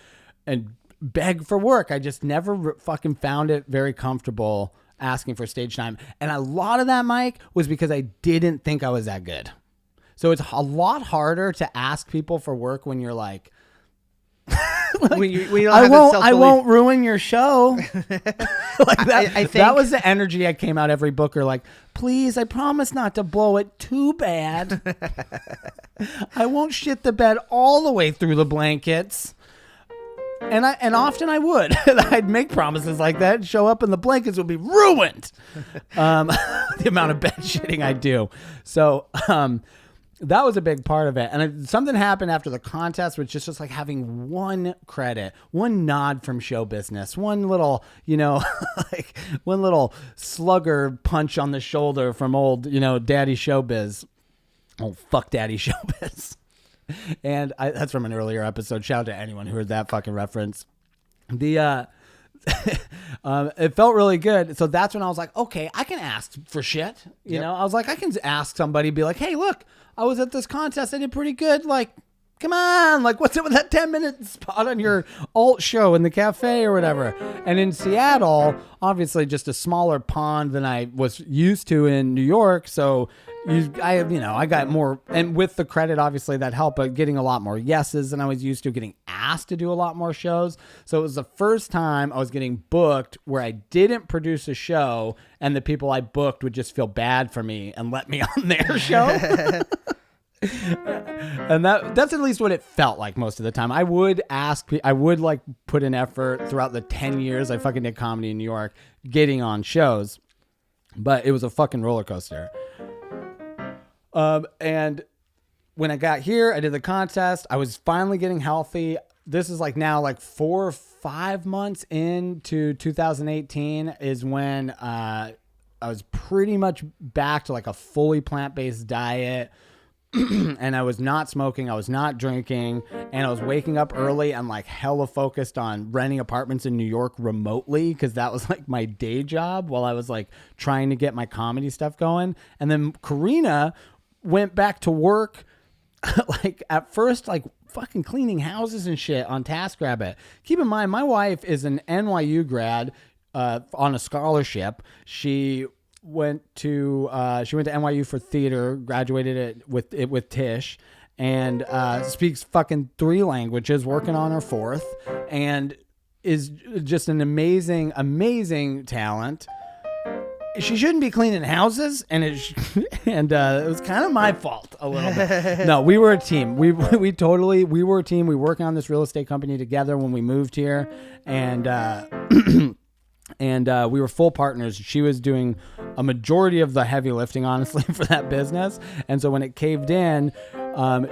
beg for work. I just never fucking found it very comfortable asking for stage time. And a lot of that, Mike, was because I didn't think I was that good. So it's a lot harder to ask people for work when you're like, I won't ruin your show. Like that, I think that was the energy I came out every booker like, please, I promise not to blow it too bad. I won't shit the bed all the way through the blankets. And often I would. I'd make promises like that and show up and the blankets would be ruined. The amount of bed shitting I do. So that was a big part of it. And something happened after the contest, which is just like having one credit, one nod from show business, one little, like one little slugger punch on the shoulder from old, Daddy Showbiz. Oh, fuck Daddy Showbiz. And that's from an earlier episode. Shout out to anyone who heard that fucking reference. It felt really good. So that's when I was like, okay, I can ask for shit. You know, I was like, I can ask somebody, be like, hey, look, I was at this contest. I did pretty good. Like, come on. Like, what's it with that 10-minute spot on your alt show in the cafe or whatever? And in Seattle, obviously just a smaller pond than I was used to in New York. So I got more, and with the credit, obviously that helped, but getting a lot more yeses than I was used to, getting asked to do a lot more shows. So it was the first time I was getting booked where I didn't produce a show and the people I booked would just feel bad for me and let me on their show. And that's at least what it felt like most of the time. I would like put an effort throughout the 10 years I fucking did comedy in New York, getting on shows, but it was a fucking roller coaster. And when I got here, I did the contest. I was finally getting healthy. This is like now like 4 or 5 months into 2018 is when, I was pretty much back to like a fully plant-based diet. And I was not smoking, I was not drinking, and I was waking up early and like hella focused on renting apartments in New York remotely, because that was like my day job while I was like trying to get my comedy stuff going. And then Karina went back to work like at first like fucking cleaning houses and shit on TaskRabbit. Keep in mind, my wife is an NYU grad on a scholarship. She went to NYU for theater, graduated it with Tish, and speaks fucking 3 languages, working on her 4th, and is just an amazing talent. She shouldn't be cleaning houses, and it was kind of my fault a little bit. No, we were a team. We were a team. We were working on this real estate company together when we moved here, and we were full partners. She was doing a majority of the heavy lifting, honestly, for that business. And so when it caved in,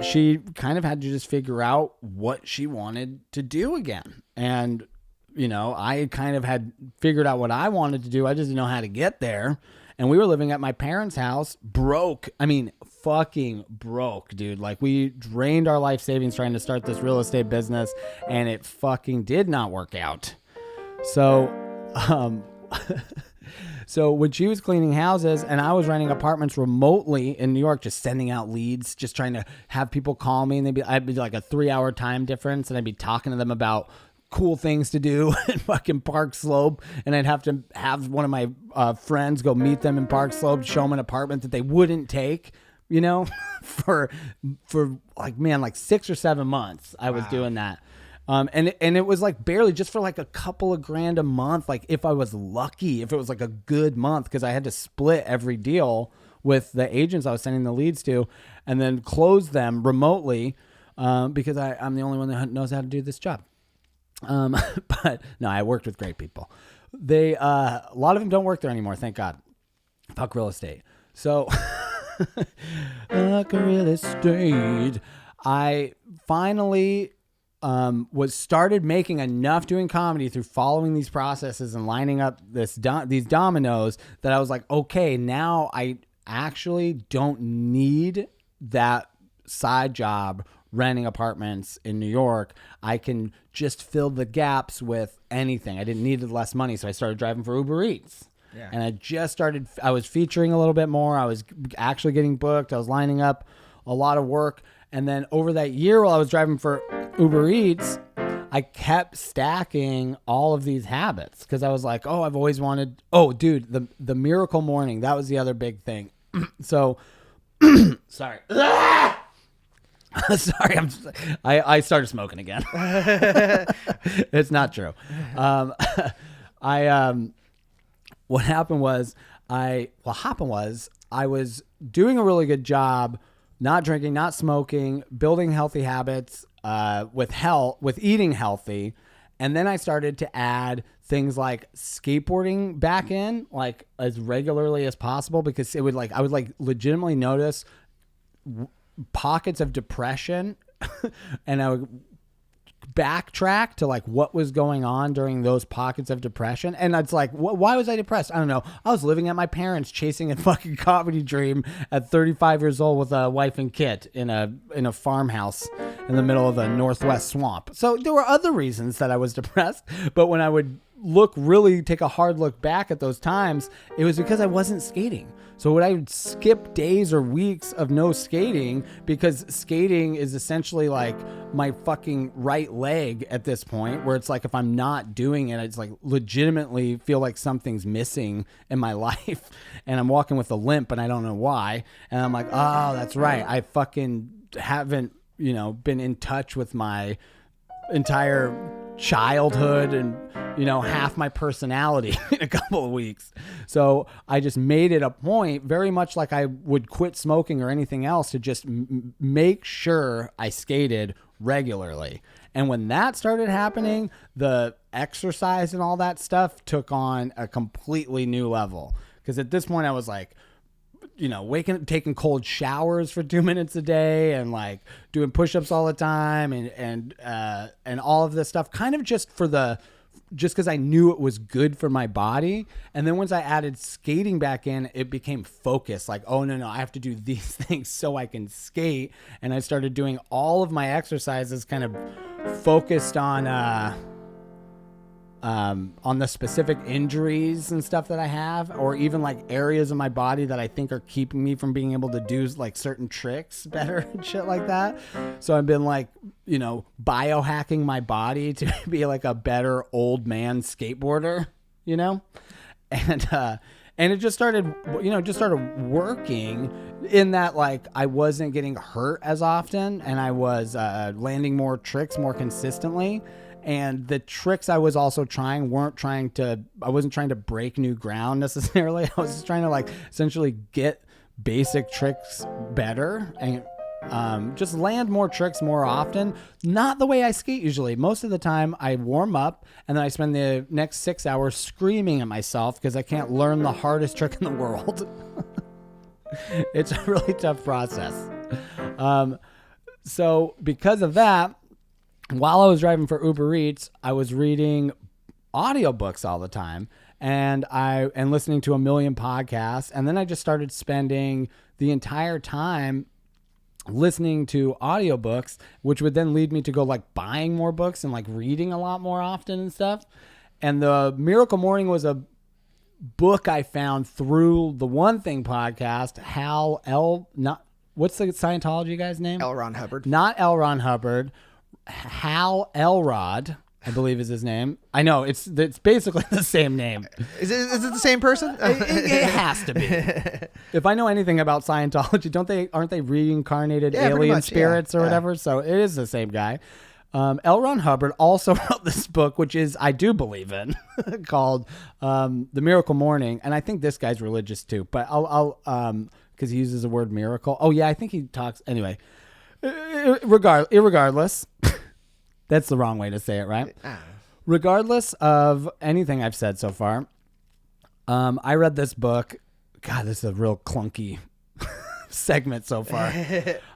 she kind of had to just figure out what she wanted to do again. And, I kind of had figured out what I wanted to do. I just didn't know how to get there. And we were living at my parents' house, broke. I mean, fucking broke, dude. Like, we drained our life savings trying to start this real estate business, and it fucking did not work out. So, so when she was cleaning houses and I was renting apartments remotely in New York, just sending out leads, just trying to have people call me, and I'd be like a 3-hour time difference, and I'd be talking to them about cool things to do in fucking Park Slope, and I'd have to have one of my friends go meet them in Park Slope, show them an apartment that they wouldn't take, for like 6 or 7 months I was doing that. And it was like barely, just for like a couple of grand a month. Like if I was lucky, if it was like a good month, because I had to split every deal with the agents I was sending the leads to, and then close them remotely, because I'm the only one that knows how to do this job. But no, I worked with great people. They, a lot of them don't work there anymore. Thank God. Fuck real estate. So fuck real estate. I finally was started making enough doing comedy through following these processes and lining up these dominoes that I was like, okay, now I actually don't need that side job renting apartments in New York. I can just fill the gaps with anything. I didn't need less money, so I started driving for Uber Eats. Yeah. And I was featuring a little bit more. I was actually getting booked. I was lining up a lot of work. And then over that year while I was driving for Uber Eats, I kept stacking all of these habits because I was like, oh, I've always wanted, dude, the miracle morning. That was the other big thing. So, sorry. Sorry, I started smoking again. It's not true. What happened was I was doing a really good job, not drinking, not smoking, building healthy habits, with eating healthy, And then I started to add things like skateboarding back in, like as regularly as possible, because I would like legitimately notice pockets of depression and I would backtrack to like what was going on during those pockets of depression. And it's like, why was I depressed? I don't know. I was living at my parents' chasing a fucking comedy dream at 35 years old with a wife and kid in a farmhouse in the middle of a Northwest swamp. So there were other reasons that I was depressed. But when I would take a hard look back at those times, it was because I wasn't skating. So I would skip days or weeks of no skating, because skating is essentially like my fucking right leg at this point, where it's like if I'm not doing it, it's like legitimately feel like something's missing in my life, and I'm walking with a limp and I don't know why. And I'm like, oh, that's right. I fucking haven't, been in touch with my entire childhood and half my personality in a couple of weeks. So I just made it a point, very much like I would quit smoking or anything else, to just make sure I skated regularly. And when that started happening, the exercise and all that stuff took on a completely new level, because at this point I was like, waking up, taking cold showers for 2 minutes a day, and like doing push-ups all the time, and all of this stuff, kind of just because I knew it was good for my body. And then once I added skating back in, it became focused. Like, oh no, I have to do these things so I can skate. And I started doing all of my exercises kind of focused on the specific injuries and stuff that I have, or even like areas of my body that I think are keeping me from being able to do like certain tricks better and shit like that. So I've been like, biohacking my body to be like a better old man skateboarder, and it just started working in that, like, I wasn't getting hurt as often, and I was landing more tricks more consistently. And the tricks I was also trying I wasn't trying to break new ground necessarily. I was just trying to like essentially get basic tricks better and just land more tricks more often. Not the way I skate usually. Most of the time I warm up and then I spend the next 6 hours screaming at myself because I can't learn the hardest trick in the world. It's a really tough process. So because of that, while I was driving for Uber Eats, I was reading audiobooks all the time and listening to a million podcasts. And then I just started spending the entire time listening to audiobooks, which would then lead me to go like buying more books and like reading a lot more often and stuff. And the Miracle Morning was a book I found through the One Thing podcast. What's the Scientology guy's name? L. Ron Hubbard. Not L. Ron Hubbard. Hal Elrod, I believe is his name. I know it's basically the same name. Is it the same person? It has to be. If I know anything about Scientology, aren't they reincarnated alien spirits or whatever? So it is the same guy. L. Ron Hubbard also wrote this book, which is I do believe in, called The Miracle Morning, and I think this guy's religious too. But I'll because he uses the word miracle. Oh yeah, I think he talks anyway. Irregardless, that's the wrong way to say it, right? Regardless of anything I've said so far, I read this book. God, this is a real clunky segment so far.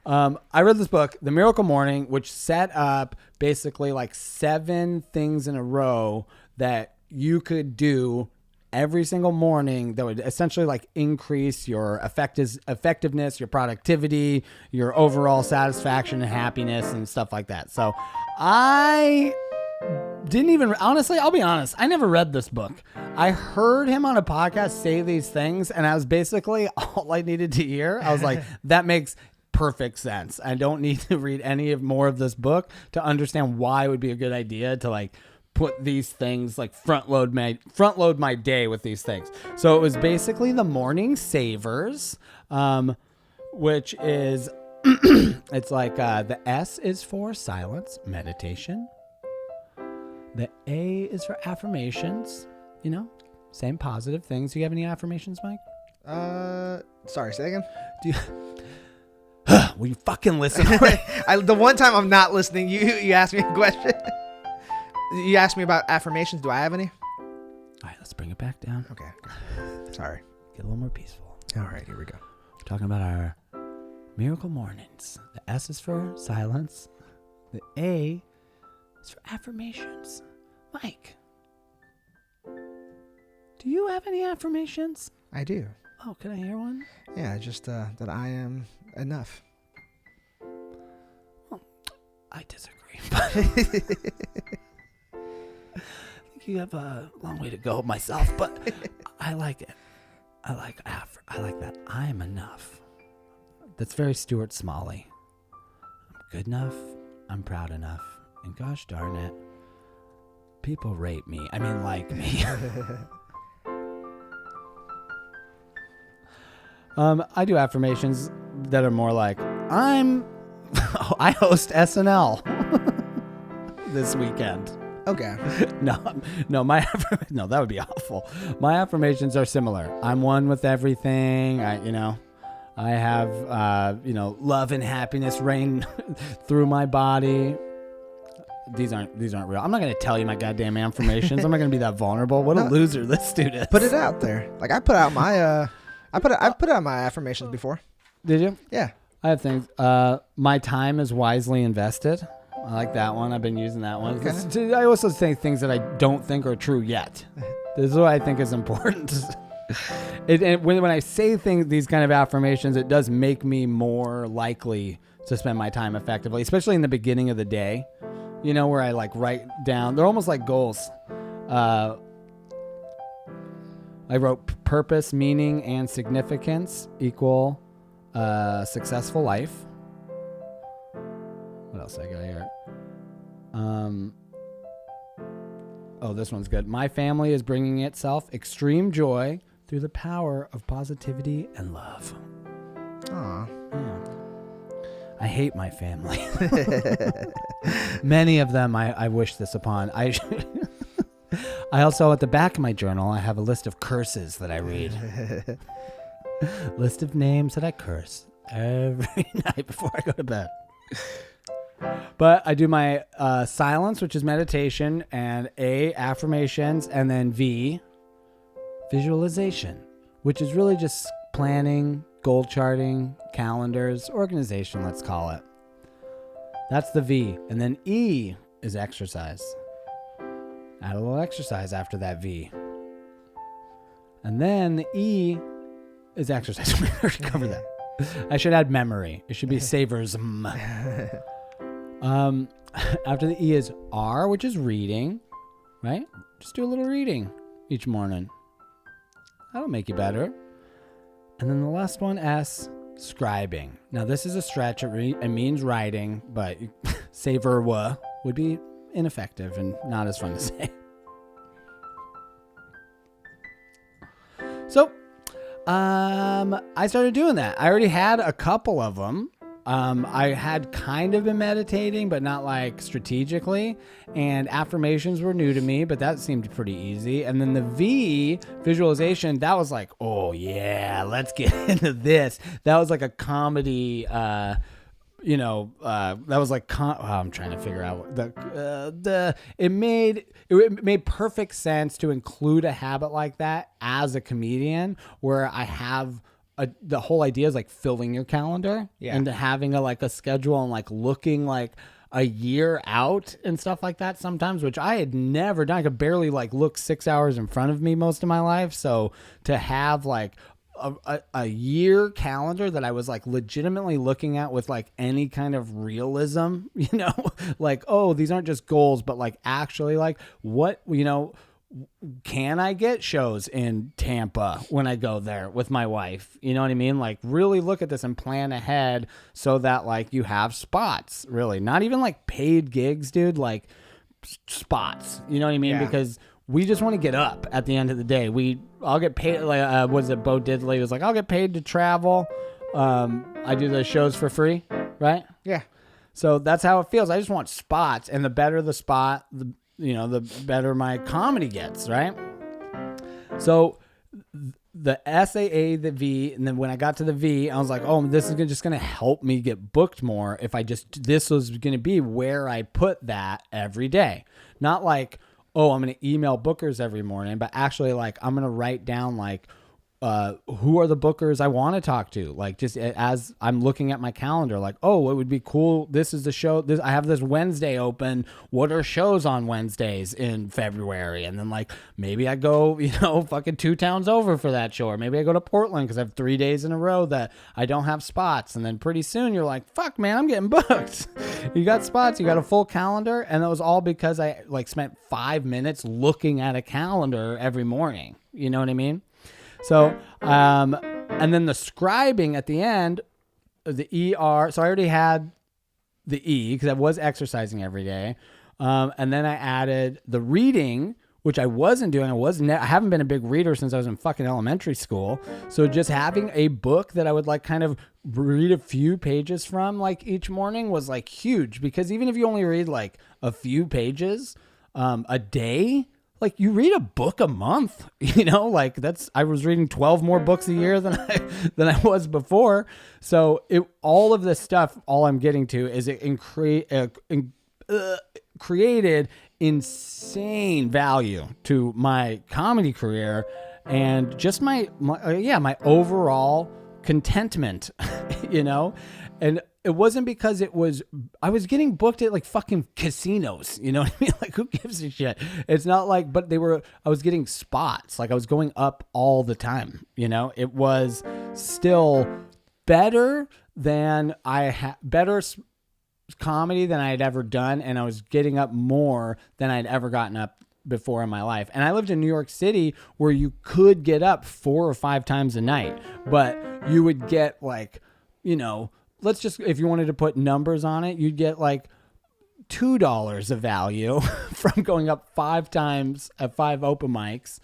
I read this book, The Miracle Morning, which set up basically like 7 things in a row that you could do every single morning that would essentially like increase your effectiveness, your productivity, your overall satisfaction and happiness and stuff like that. So I didn't even, honestly, I'll be honest, I never read this book. I heard him on a podcast say these things and I was basically all I needed to hear. I was like, that makes perfect sense. I don't need to read any more of this book to understand why it would be a good idea to like put these things, like front load my day with these things. So it was basically the morning savers, which is it's like the S is for silence, meditation. The A is for affirmations. Same positive things. Do you have any affirmations, Mike? Sorry, say again. Do you? Will you fucking listen? The one time I'm not listening, you asked me a question. You asked me about affirmations. Do I have any? All right, let's bring it back down. Okay. Sorry. Get a little more peaceful. All right, here we go. We're talking about our miracle mornings. The S is for silence. The A is for affirmations. Mike, do you have any affirmations? I do. Oh, can I hear one? Yeah, just that I am enough. Well, I disagree. I think you have a long way to go myself, but I like it. I like that. I am enough. That's very Stuart Smalley. I'm good enough. I'm proud enough. And gosh darn it, people rate me. I mean, like me. I do affirmations that are more like, I host SNL this weekend. Okay. No, that would be awful. My affirmations are similar. I'm one with everything. I have, love and happiness reign through my body. These aren't real. I'm not going to tell you my goddamn affirmations. I'm not going to be that vulnerable. What a loser this dude is. Put it out there. Like I put out my, I put out my affirmations before. Did you? Yeah. I have things. My time is wisely invested. I like that one. I've been using that one. Okay. I also say things that I don't think are true yet. This is what I think is important. When I say these kind of affirmations, it does make me more likely to spend my time effectively, especially in the beginning of the day, where I like write down. They're almost like goals. I wrote purpose, meaning, and significance equal successful life. What else I got here? This one's good. My family is bringing itself extreme joy through the power of positivity and love. Aw. Yeah. I hate my family. Many of them I wish this upon. I also, at the back of my journal, I have a list of curses that I read. List of names that I curse every night before I go to bed. But I do my silence, which is meditation, and A, affirmations, and then V, visualization, which is really just planning, goal charting, calendars, organization, let's call it. That's the V. And then E is exercise. Add a little exercise after that V. And then the E is exercise. We already covered that. I should add memory. It should be savorsm. After the E is R, which is reading, right? Just do a little reading each morning. That'll make you better. And then the last one, S, scribing. Now this is a stretch. It means writing, but savor would be ineffective and not as fun to say. So, I started doing that. I already had a couple of them. I had kind of been meditating, but not like strategically. And affirmations were new to me, but that seemed pretty easy. And then the V, visualization, that was like, oh yeah, let's get into this. That was like a comedy, that was like, I'm trying to figure out it made perfect sense to include a habit like that as a comedian, where I have the whole idea is like filling your calendar and having a schedule and like looking like a year out and stuff like that sometimes, which I had never done. I could barely like look 6 hours in front of me most of my life. So to have like a year calendar that I was like legitimately looking at with like any kind of realism, like, oh, these aren't just goals, but like actually like what, can I get shows in Tampa when I go there with my wife? You know what I mean? Like really look at this and plan ahead so that like you have spots, really. Not even like paid gigs, dude, like spots. You know what I mean? Yeah. Because we just want to get up at the end of the day. I'll get paid. Like, was it Bo Diddley? It was like, I'll get paid to travel. I do the shows for free, right? Yeah. So that's how it feels. I just want spots, and the better the spot, the better my comedy gets, right? So the SAA, the V, and then when I got to the V, I was like, oh, this is just going to help me get booked more if I just, this was going to be where I put that every day. Not like, oh, I'm going to email bookers every morning, but actually like I'm going to write down like, who are the bookers I want to talk to? Like just as I'm looking at my calendar, like, oh, it would be cool. This is the show. I have this Wednesday open. What are shows on Wednesdays in February? And then like, maybe I go, fucking 2 towns over for that show. Or maybe I go to Portland because I have 3 days in a row that I don't have spots. And then pretty soon you're like, fuck man, I'm getting booked. You got spots, you got a full calendar. And that was all because I like spent 5 minutes looking at a calendar every morning. You know what I mean? So, and then the scribing at the end, the ER. So I already had the E because I was exercising every day. And then I added the reading, which I wasn't doing. I haven't been a big reader since I was in fucking elementary school. So just having a book that I would like kind of read a few pages from like each morning was like huge, because even if you only read like a few pages, a day, like you read a book a month, like I was reading 12 more books a year than I was before. So all of this stuff, all I'm getting to is it created insane value to my comedy career and just my overall contentment, and it wasn't because I was getting booked at like fucking casinos, you know what I mean? Like who gives a shit? It's not like, but I was getting spots. Like I was going up all the time, it was still better than better comedy than I had ever done. And I was getting up more than I'd ever gotten up before in my life. And I lived in New York City where you could get up 4 or 5 times a night, but you would get like, let's just, if you wanted to put numbers on it, you'd get like $2 of value from going up 5 times at 5 open mics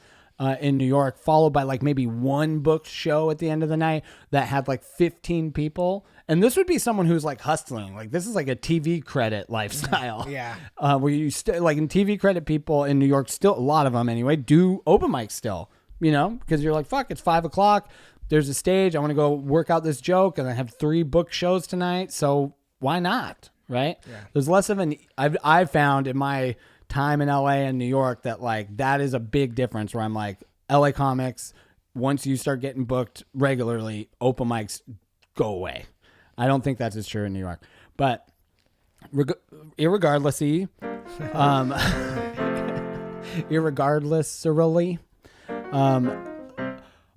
in New York, followed by like maybe 1 booked show at the end of the night that had like 15 people. And this would be someone who's like hustling. Like this is like a TV credit lifestyle. Yeah. Where you like in TV credit, people in New York still, a lot of them anyway, do open mics still, because you're like, fuck, it's 5 o'clock. There's a stage. I want to go work out this joke, and I have 3 book shows tonight. So why not? Right? Yeah. There's less of I've found in my time in LA and New York that like that is a big difference. Where I'm like, LA comics, once you start getting booked regularly, open mics go away. I don't think that's as true in New York, but irregardlessly,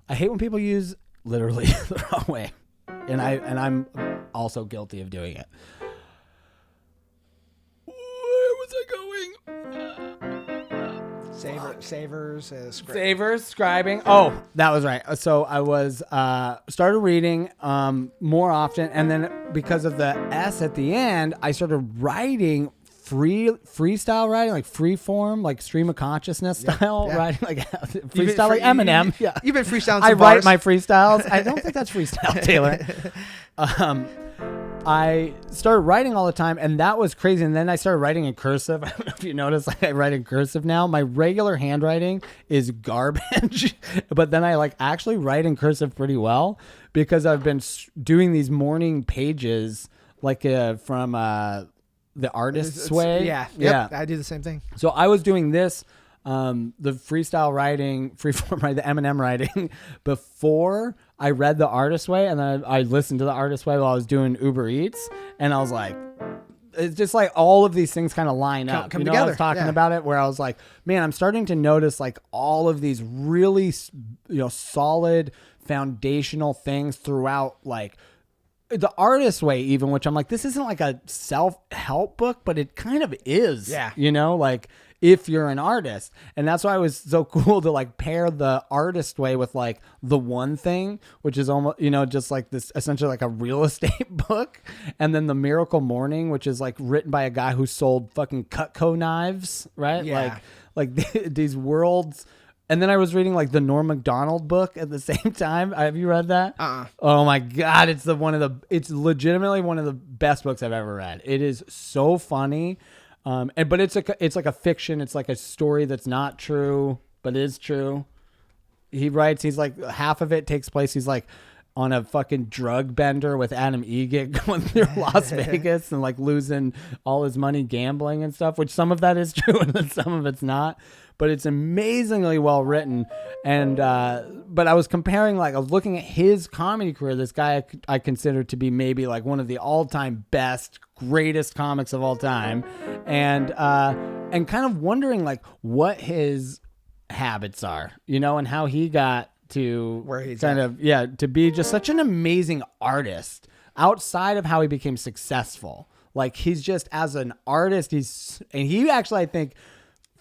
I hate when people use literally the wrong way, and I'm also guilty of doing it. Where was I going? Savers, scribing. Oh, that was right. So I was started reading more often, and then because of the S at the end, I started writing freestyle writing, like free form, like stream of consciousness style writing, like freestyle, like Eminem. You've been freestyling. I write my freestyles. I don't think that's freestyle, Taylor. I started writing all the time, and that was crazy. And then I started writing in cursive. I don't know if you noticed, like I write in cursive now. My regular handwriting is garbage, but then I like actually write in cursive pretty well because I've been doing these morning pages, like from the Artist's Way. Yeah. I do the same thing. So I was doing this, the freestyle writing, freeform writing, the Eminem writing before I read the Artist's Way, and then I listened to the Artist's Way while I was doing Uber Eats, and I was like, it's just like all of these things kind of line up. Come together. I was talking about it where I was like, man, I'm starting to notice like all of these really, solid foundational things throughout, like the Artist's Way even, which I'm like, this isn't like a self-help book, but it kind of is. Yeah. Like if you're an artist. And that's why it was so cool to like pair the Artist's Way with like the One Thing, which is almost, just like this essentially like a real estate book. And then the Miracle Morning, which is like written by a guy who sold fucking Cutco knives, right? Yeah. Like these worlds. And then I was reading like the Norm Macdonald book at the same time. Have you read that? Oh my God. It's it's legitimately one of the best books I've ever read. It is so funny. But it's like a fiction. It's like a story that's not true, but is true. he writes, he's like, half of it takes place, he's like on a fucking drug bender with Adam Egick going through Las Vegas and like losing all his money gambling and stuff, which some of that is true and then some of it's not. But it's amazingly well written. And but I was comparing, like, I was looking at his comedy career. This guy I consider to be maybe like one of the all-time best, greatest comics of all time, and kind of wondering like what his habits are, you know, and how he got to Where he's kind at. of to be just such an amazing artist outside of how he became successful. Like, he's just, as an artist, he actually, I think,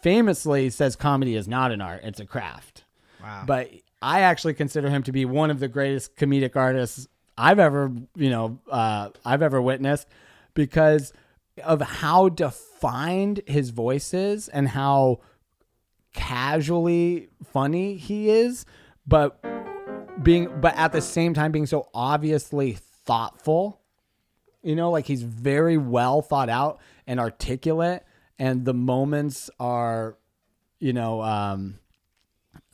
famously says comedy is not an art, it's a craft. Wow. But I actually consider him to be one of the greatest comedic artists I've ever witnessed, because of how defined his voice is and how casually funny he is, but at the same time being so obviously thoughtful. You know, like, he's very well thought out and articulate. And the moments are, you know,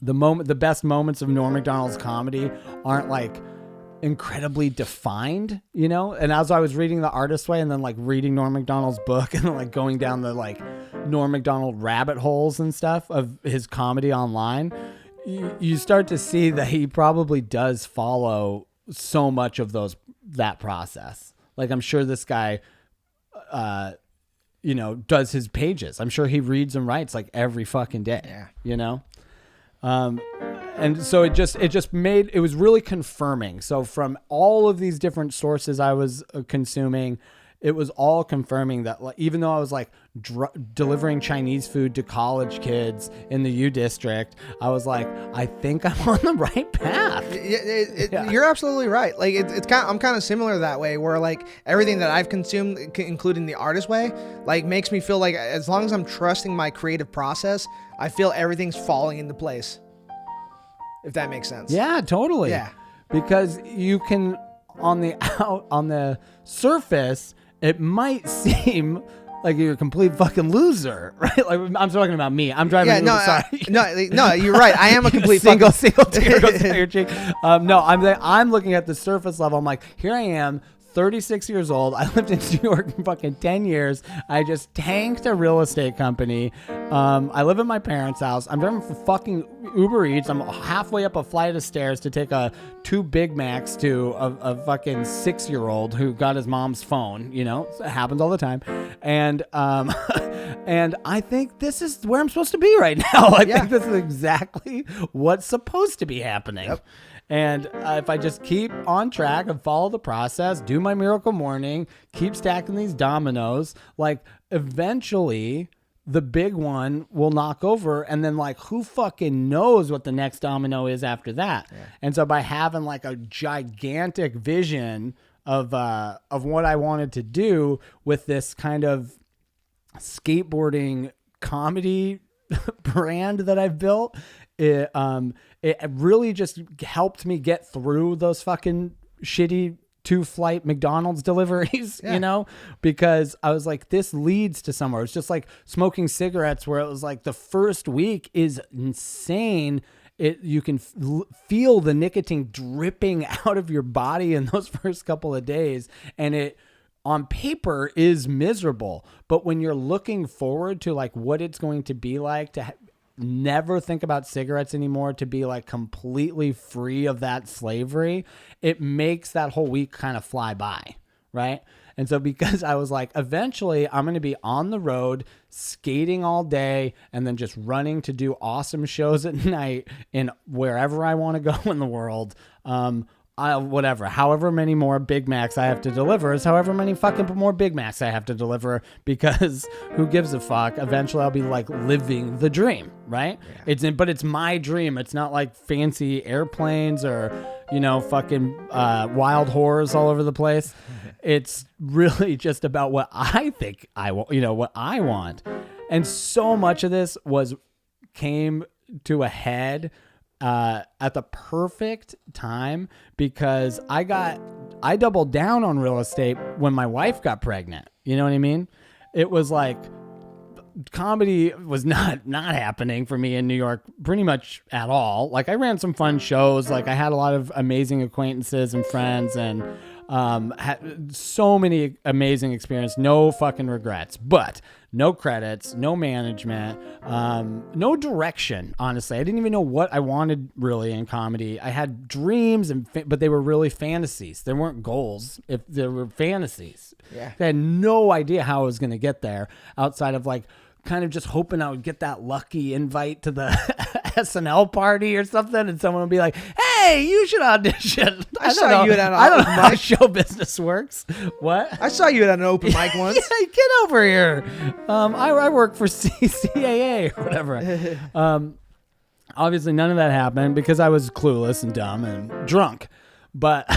the best moments of Norm Macdonald's comedy aren't like incredibly defined, you know? And as I was reading The Artist's Way and then like reading Norm Macdonald's book and like going down the like Norm Macdonald rabbit holes and stuff of his comedy online, you start to see that he probably does follow so much of that process. Like, I'm sure this guy, you know, does his pages. I'm sure he reads and writes like every fucking day. Yeah. You know? And so it was really confirming. So from all of these different sources I was consuming, it was all confirming that, like, even though I was like delivering Chinese food to college kids in the U District, I was like, I think I'm on the right path. Yeah. You're absolutely right. Like, I'm kind of similar that way, where like everything that I've consumed, including The Artist Way, like makes me feel like as long as I'm trusting my creative process, I feel everything's falling into place. If that makes sense. Yeah, totally. Yeah. Because you can, on the surface, it might seem like you're a complete fucking loser, right? Like, I'm talking about me. I'm driving. Yeah, sorry. No, you're right. I am a complete single tear goes down your cheek. No, I'm looking at the surface level. I'm like, here I am, 36 years old. I lived in New York for fucking 10 years. I just tanked a real estate company. I live at my parents' house. I'm driving for fucking Uber Eats. I'm halfway up a flight of stairs to take 2 Big Macs to a fucking 6-year-old who got his mom's phone. You know, it happens all the time. And and I think this is where I'm supposed to be right now. I think this is exactly what's supposed to be happening. Yep. And if I just keep on track and follow the process, do my miracle morning, keep stacking these dominoes, like, eventually the big one will knock over. And then, like, who fucking knows what the next domino is after that? Yeah. And so by having like a gigantic vision of what I wanted to do with this kind of skateboarding comedy brand that I've built, it really just helped me get through those fucking shitty 2-flight McDonald's deliveries, you know, because I was like, this leads to somewhere. It's just like smoking cigarettes, where it was like the first week is insane. You can feel the nicotine dripping out of your body in those first couple of days, and it on paper is miserable. But when you're looking forward to like what it's going to be like to never think about cigarettes anymore, to be like completely free of that slavery, it makes that whole week kind of fly by, right? And so because I was like, eventually I'm going to be on the road skating all day and then just running to do awesome shows at night in wherever I want to go in the world. However many more Big Macs I have to deliver is however many fucking more Big Macs I have to deliver, because who gives a fuck? Eventually I'll be like living the dream, right? Yeah. But it's my dream. It's not like fancy airplanes or, you know, fucking wild whores all over the place. It's really just about what I think I want, you know, what I want. And so much of this came to a head at the perfect time, because I doubled down on real estate when my wife got pregnant. You know what I mean? It was like comedy was not happening for me in New York pretty much at all. Like I ran some fun shows. Like I had a lot of amazing acquaintances and friends, and had so many amazing experiences. No fucking regrets, but no credits, no management, no direction. Honestly, I didn't even know what I wanted really in comedy. I had dreams, but they were really fantasies. They weren't goals. If they were fantasies, Yeah. I had no idea how I was going to get there outside of like kind of just hoping I would get that lucky invite to the SNL party or something, and someone would be like, "Hey, you should audition." I saw you at an I don't know open how mic. show business works. What? I saw you at an open mic once. Yeah, get over here. I work for CAA or whatever. Obviously, none of that happened because I was clueless and dumb and drunk. But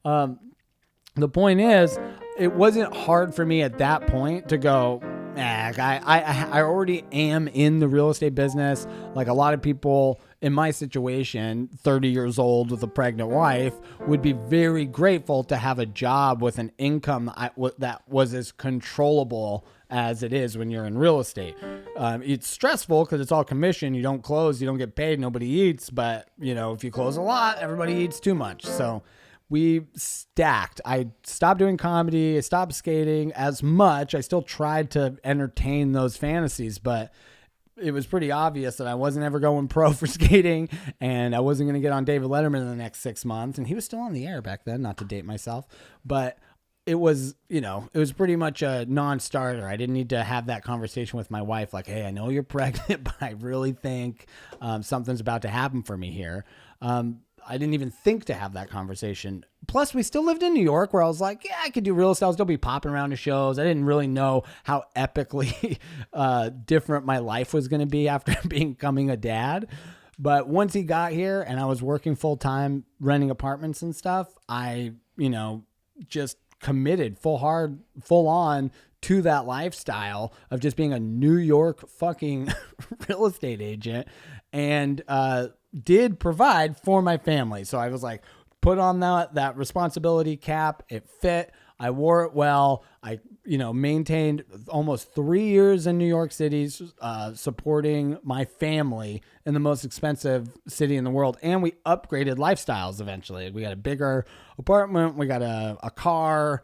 the point is, it wasn't hard for me at that point to go, I already am in the real estate business. Like a lot of people in my situation, 30 years old with a pregnant wife, would be very grateful to have a job with an income that was as controllable as it is when you're in real estate. It's stressful because it's all commission. You don't close, you don't get paid, nobody eats. But, you know, if you close a lot, everybody eats too much. So we stacked. I stopped doing comedy. I stopped skating as much. I still tried to entertain those fantasies, but it was pretty obvious that I wasn't ever going pro for skating, and I wasn't going to get on David Letterman in the next 6 months. And he was still on the air back then, not to date myself, but it was, you know, it was pretty much a non-starter. I didn't need to have that conversation with my wife. Like, hey, I know you're pregnant, but I really think something's about to happen for me here. I didn't even think to have that conversation. Plus, we still lived in New York where I was like, yeah, I could do real estate. I'll still be popping around to shows. I didn't really know how epically different my life was going to be after becoming a dad. But once he got here and I was working full time, renting apartments and stuff, I, you know, just committed full on to that lifestyle of just being a New York fucking real estate agent, and did provide for my family. So I was like, put on that responsibility cap. It fit. I wore it well. I, you know, maintained almost 3 years in New York City, supporting my family in the most expensive city in the world. And we upgraded lifestyles eventually. We got a bigger apartment. We got a car.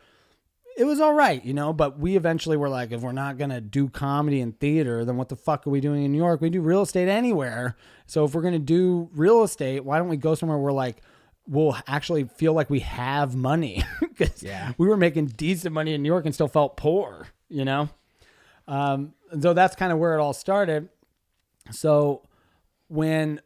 It was all right, you know, but we eventually were like, if we're not going to do comedy and theater, then what the fuck are we doing in New York? We do real estate anywhere. So if we're going to do real estate, why don't we go somewhere where like we'll actually feel like we have money? Because we were making decent money in New York and still felt poor, you know? So that's kind of where it all started. So when,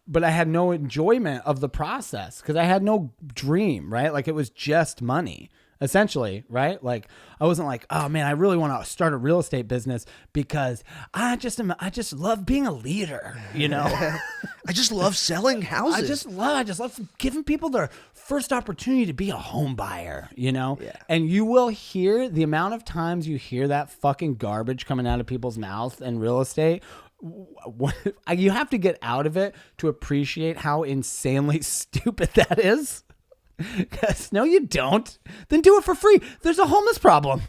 but I had no enjoyment of the process because I had no dream, right? Like it was just money, essentially, right? Like I wasn't like, oh man, I really want to start a real estate business because I just love being a leader, you know? I just love selling houses. I just love giving people their first opportunity to be a home buyer, you know? Yeah. And you will hear the amount of times you hear that fucking garbage coming out of people's mouths in real estate. You have to get out of it to appreciate how insanely stupid that is. Because no, you don't. Then do it for free. There's a homeless problem.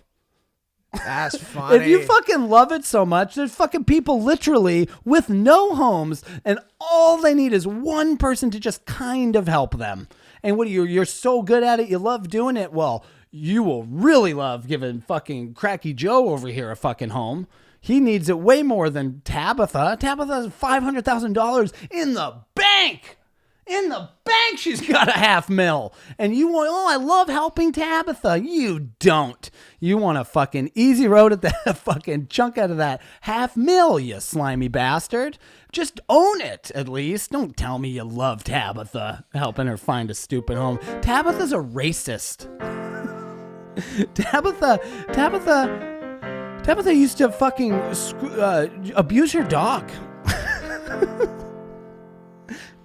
That's funny. If you fucking love it so much, there's fucking people literally with no homes, and all they need is one person to just kind of help them. And what you're so good at it, you love doing it. Well, you will really love giving fucking Cracky Joe over here a fucking home. He needs it way more than Tabitha. Tabitha has $500,000 in the bank. In the bank, she's got $500,000. And you want, oh, I love helping Tabitha. You don't. You want a fucking easy road at that fucking chunk out of that $500,000, you slimy bastard. Just own it, at least. Don't tell me you love Tabitha, helping her find a stupid home. Tabitha's a racist. Tabitha used to fucking abuse your dog.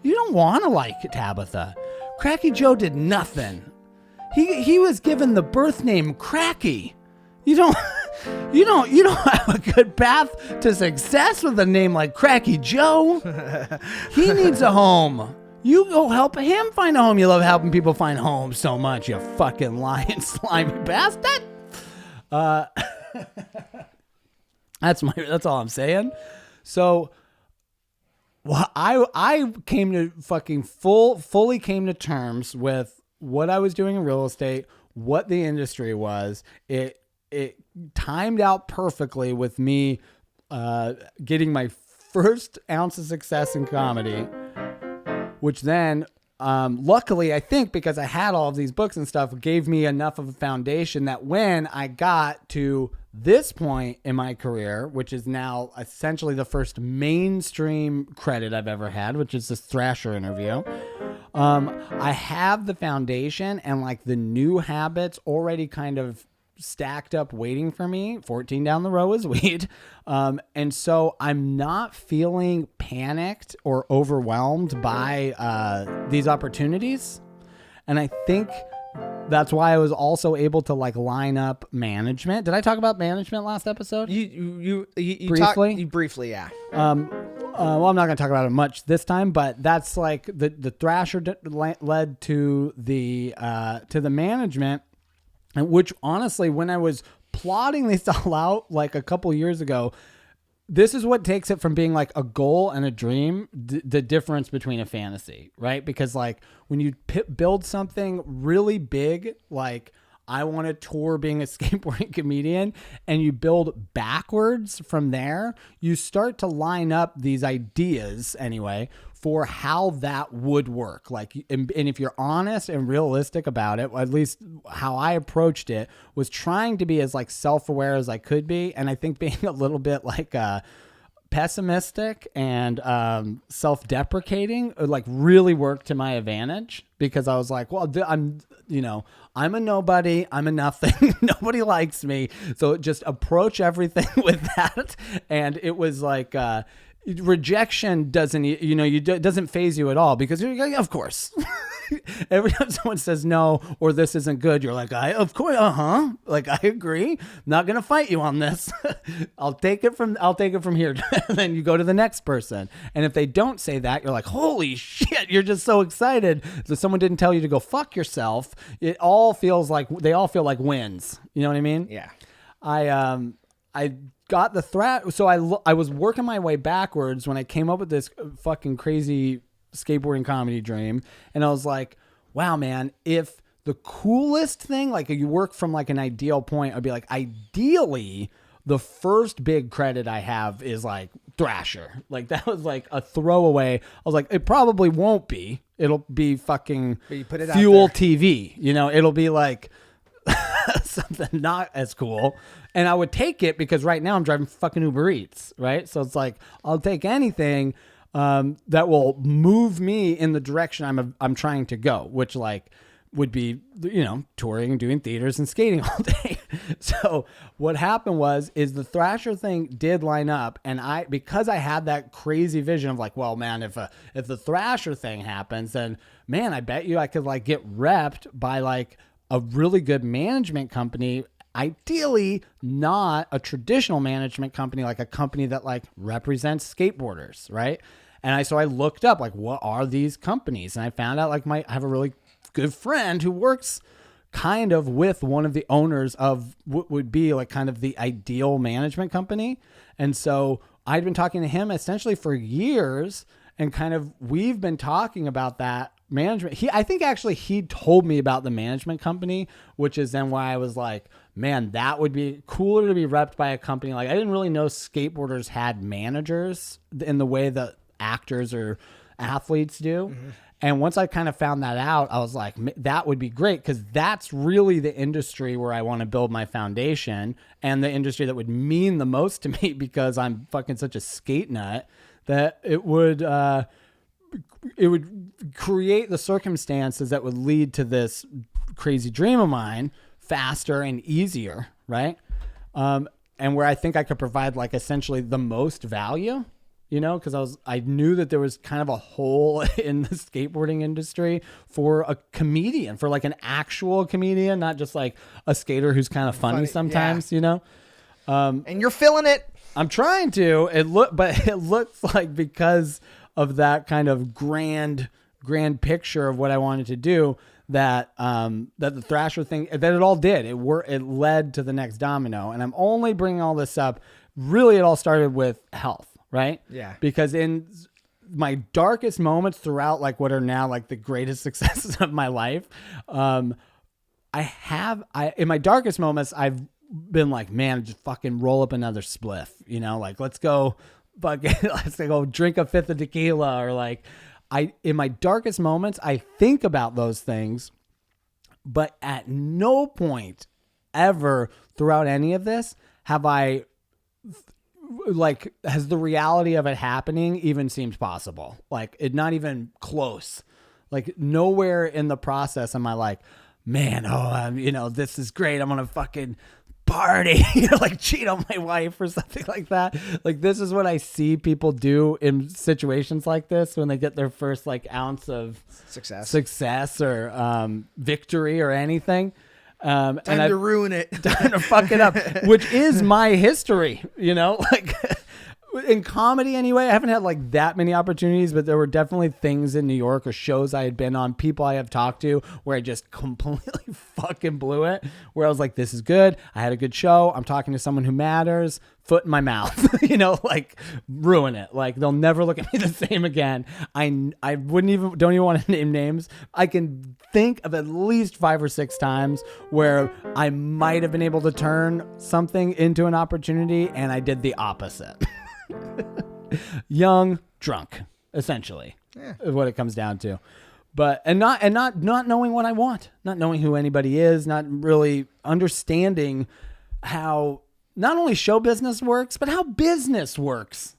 You don't want to like Tabitha. Cracky Joe did nothing. He was given the birth name Cracky. You don't have a good path to success with a name like Cracky Joe. He needs a home. You go help him find a home. You love helping people find homes so much, you fucking lying slimy bastard. That's all I'm saying. So, well, I came to fully came to terms with what I was doing in real estate, what the industry was. It timed out perfectly with me getting my first ounce of success in comedy, which then luckily, I think because I had all of these books and stuff, gave me enough of a foundation that when I got to this point in my career, which is now essentially the first mainstream credit I've ever had, which is this Thrasher interview, I have the foundation and like the new habits already kind of stacked up waiting for me. 14 down the row is weed. And so I'm not feeling panicked or overwhelmed by these opportunities. And I think that's why I was also able to like line up management. Did I talk about management last episode? You briefly? Briefly, yeah. Well, I'm not going to talk about it much this time, but that's like the Thrasher led to the management. And which honestly, when I was plotting this all out like a couple years ago, this is what takes it from being like a goal and a dream, the difference between a fantasy, right? Because like when you build something really big, like I want to tour being a skateboarding comedian, and you build backwards from there, you start to line up these ideas anyway for how that would work. Like, and if you're honest and realistic about it, at least how I approached it was trying to be as like self-aware as I could be. And I think being a little bit like pessimistic and self-deprecating like really worked to my advantage, because I was like, well, I'm a nobody, I'm a nothing, nobody likes me. So just approach everything with that. And it was like, rejection doesn't phase you at all, because you're like, of course. Every time someone says no or this isn't good, you're like, of course, like I agree. Not gonna fight you on this. I'll take it from here. And then you go to the next person, and if they don't say that, you're like, holy shit! You're just so excited that someone didn't tell you to go fuck yourself. They all feel like wins. You know what I mean? Yeah. I got the threat. So I was working my way backwards when I came up with this fucking crazy skateboarding comedy dream. And I was like, wow, man, if the coolest thing, like you work from like an ideal point, I'd be like, ideally, the first big credit I have is like Thrasher. Like that was like a throwaway. I was like, it probably won't be. It'll be fucking Fuel TV. It'll be like something not as cool. And I would take it because right now I'm driving fucking Uber Eats, right? So it's like, I'll take anything that will move me in the direction I'm trying to go, which like would be, touring and doing theaters and skating all day. So what happened is the Thrasher thing did line up, and because I had that crazy vision of like, well, man, if the Thrasher thing happens, then man, I bet you I could like get repped by like a really good management company. Ideally, not a traditional management company, like a company that like represents skateboarders, right? And so I looked up like, what are these companies? And I found out like I have a really good friend who works kind of with one of the owners of what would be like kind of the ideal management company. And so I'd been talking to him essentially for years, and kind of we've been talking about that management. I think actually he told me about the management company, which is then why I was like, man, that would be cooler to be repped by a company. Like I didn't really know skateboarders had managers in the way that actors or athletes do. Mm-hmm. And once I kind of found that out, I was like, that would be great, because that's really the industry where I want to build my foundation, and the industry that would mean the most to me, because I'm fucking such a skate nut, that it would create the circumstances that would lead to this crazy dream of mine faster and easier, right? And where I think I could provide like essentially the most value, because I knew that there was kind of a hole in the skateboarding industry for a comedian, for like an actual comedian, not just like a skater who's kind of funny sometimes, yeah. And you're feeling it. I'm trying to. But it looks like because of that kind of grand picture of what I wanted to do, that the Thrasher thing, that it all did. It led to the next domino. And I'm only bringing all this up. Really, it all started with health, right? Yeah. Because in my darkest moments throughout like what are now like the greatest successes of my life, in my darkest moments, I've been like, man, just fucking roll up another spliff, like let's go drink a fifth of tequila, or like in my darkest moments, I think about those things, but at no point ever throughout any of this have I has the reality of it happening even seemed possible. Like it not even close. Like nowhere in the process am I like, man, this is great. I'm going to fucking party, like cheat on my wife or something like that. Like this is what I see people do in situations like this when they get their first like ounce of success or victory or anything. Time to ruin it. Time to fuck it up, which is my history, like in comedy anyway. I haven't had like that many opportunities, but there were definitely things in New York or shows I had been on, people I have talked to, where I just completely fucking blew it, where I was like, this is good. I had a good show. I'm talking to someone who matters. Foot in my mouth, like ruin it. Like they'll never look at me the same again. I don't even want to name names. I can think of at least 5 or 6 times where I might have been able to turn something into an opportunity and I did the opposite. Young, drunk, essentially, is what it comes down to. But not knowing what I want, not knowing who anybody is, not really understanding how not only show business works, but how business works.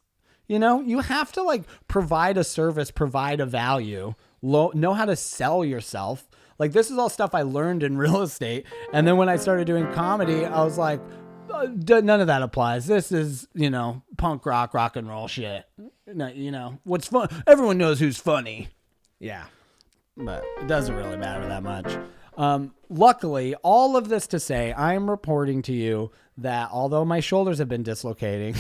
You have to like provide a service, provide a value, know how to sell yourself. Like this is all stuff I learned in real estate. And then when I started doing comedy, I was like, none of that applies. This is, punk rock and roll shit. What's fun? Everyone knows who's funny. Yeah. But it doesn't really matter that much. Luckily, all of this to say, I'm reporting to you that although my shoulders have been dislocating,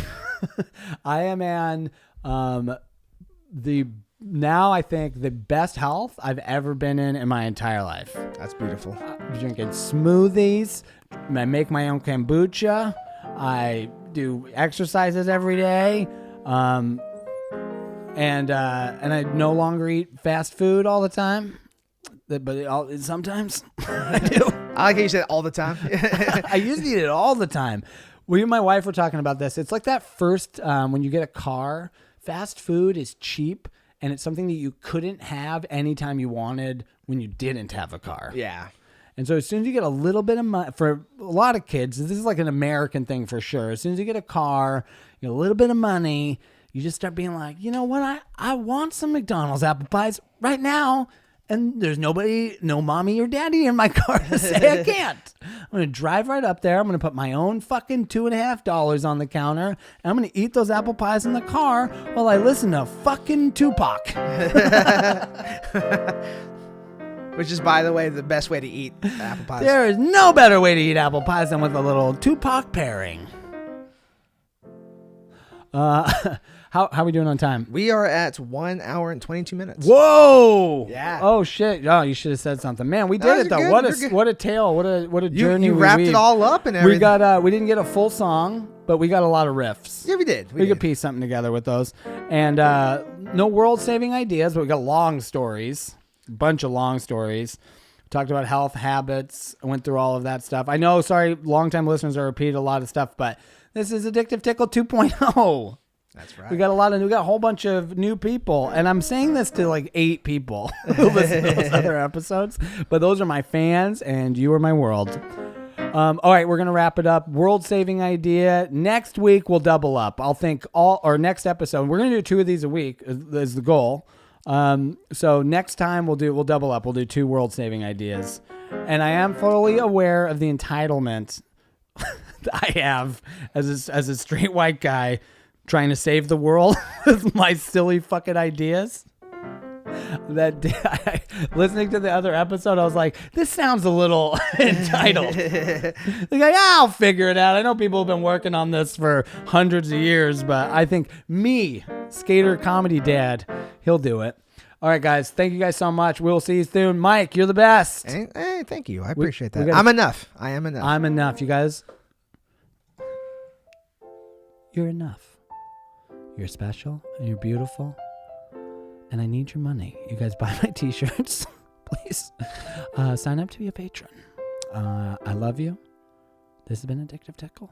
I am in I think the best health I've ever been in my entire life. That's beautiful. I'm drinking smoothies. I make my own kombucha. I do exercises every day. And I no longer eat fast food all the time. But sometimes I do. I like how you said all the time. I used to eat it all the time. We and my wife were talking about this. It's like that first, when you get a car, fast food is cheap. And it's something that you couldn't have anytime you wanted when you didn't have a car. Yeah. And so as soon as you get a little bit of money, for a lot of kids, this is like an American thing for sure. As soon as you get a car, you get a little bit of money, you just start being like, you know what? I want some McDonald's apple pies right now. And there's no mommy or daddy in my car to say I can't. I'm going to drive right up there. I'm going to put my own fucking $2.50 on the counter. And I'm going to eat those apple pies in the car while I listen to fucking Tupac. Which is, by the way, the best way to eat apple pies. There is no better way to eat apple pies than with a little Tupac pairing. How are we doing on time? We are at 1 hour and 22 minutes. Whoa! Yeah. Oh shit! Oh, you should have said something, man. We did it though. Good. What a tale! What a journey! You wrapped it all up and everything. We didn't get a full song, but we got a lot of riffs. Yeah, we did. We could piece something together with those, and no world-saving ideas, but we got long stories, a bunch of long stories. Talked about health habits. I went through all of that stuff. I know. Sorry, long-time listeners are repeating a lot of stuff, but this is Addictive Tickle 2.0. That's right. We got a whole bunch of new people, and I'm saying this to like 8 people who listen to those other episodes, but those are my fans, and you are my world. All right, we're gonna wrap it up. World-saving idea. Next week we'll double up. Next episode we're gonna do 2 of these a week is the goal. So next time we'll double up. We'll do 2 world-saving ideas, and I am fully aware of the entitlement that I have as a straight white guy trying to save the world with my silly fucking ideas. Listening to the other episode, I was like, this sounds a little entitled. Like, I'll figure it out. I know people have been working on this for hundreds of years, but I think me, skater comedy dad, he'll do it. All right, guys. Thank you guys so much. We'll see you soon. Mike, you're the best. Hey, thank you. I appreciate that. gotta- I'm enough. I am enough. I'm enough, you guys. You're enough. You're special and you're beautiful. And I need your money. You guys buy my t-shirts, please. Sign up to be a patron. I love you. This has been Addictive Tickle.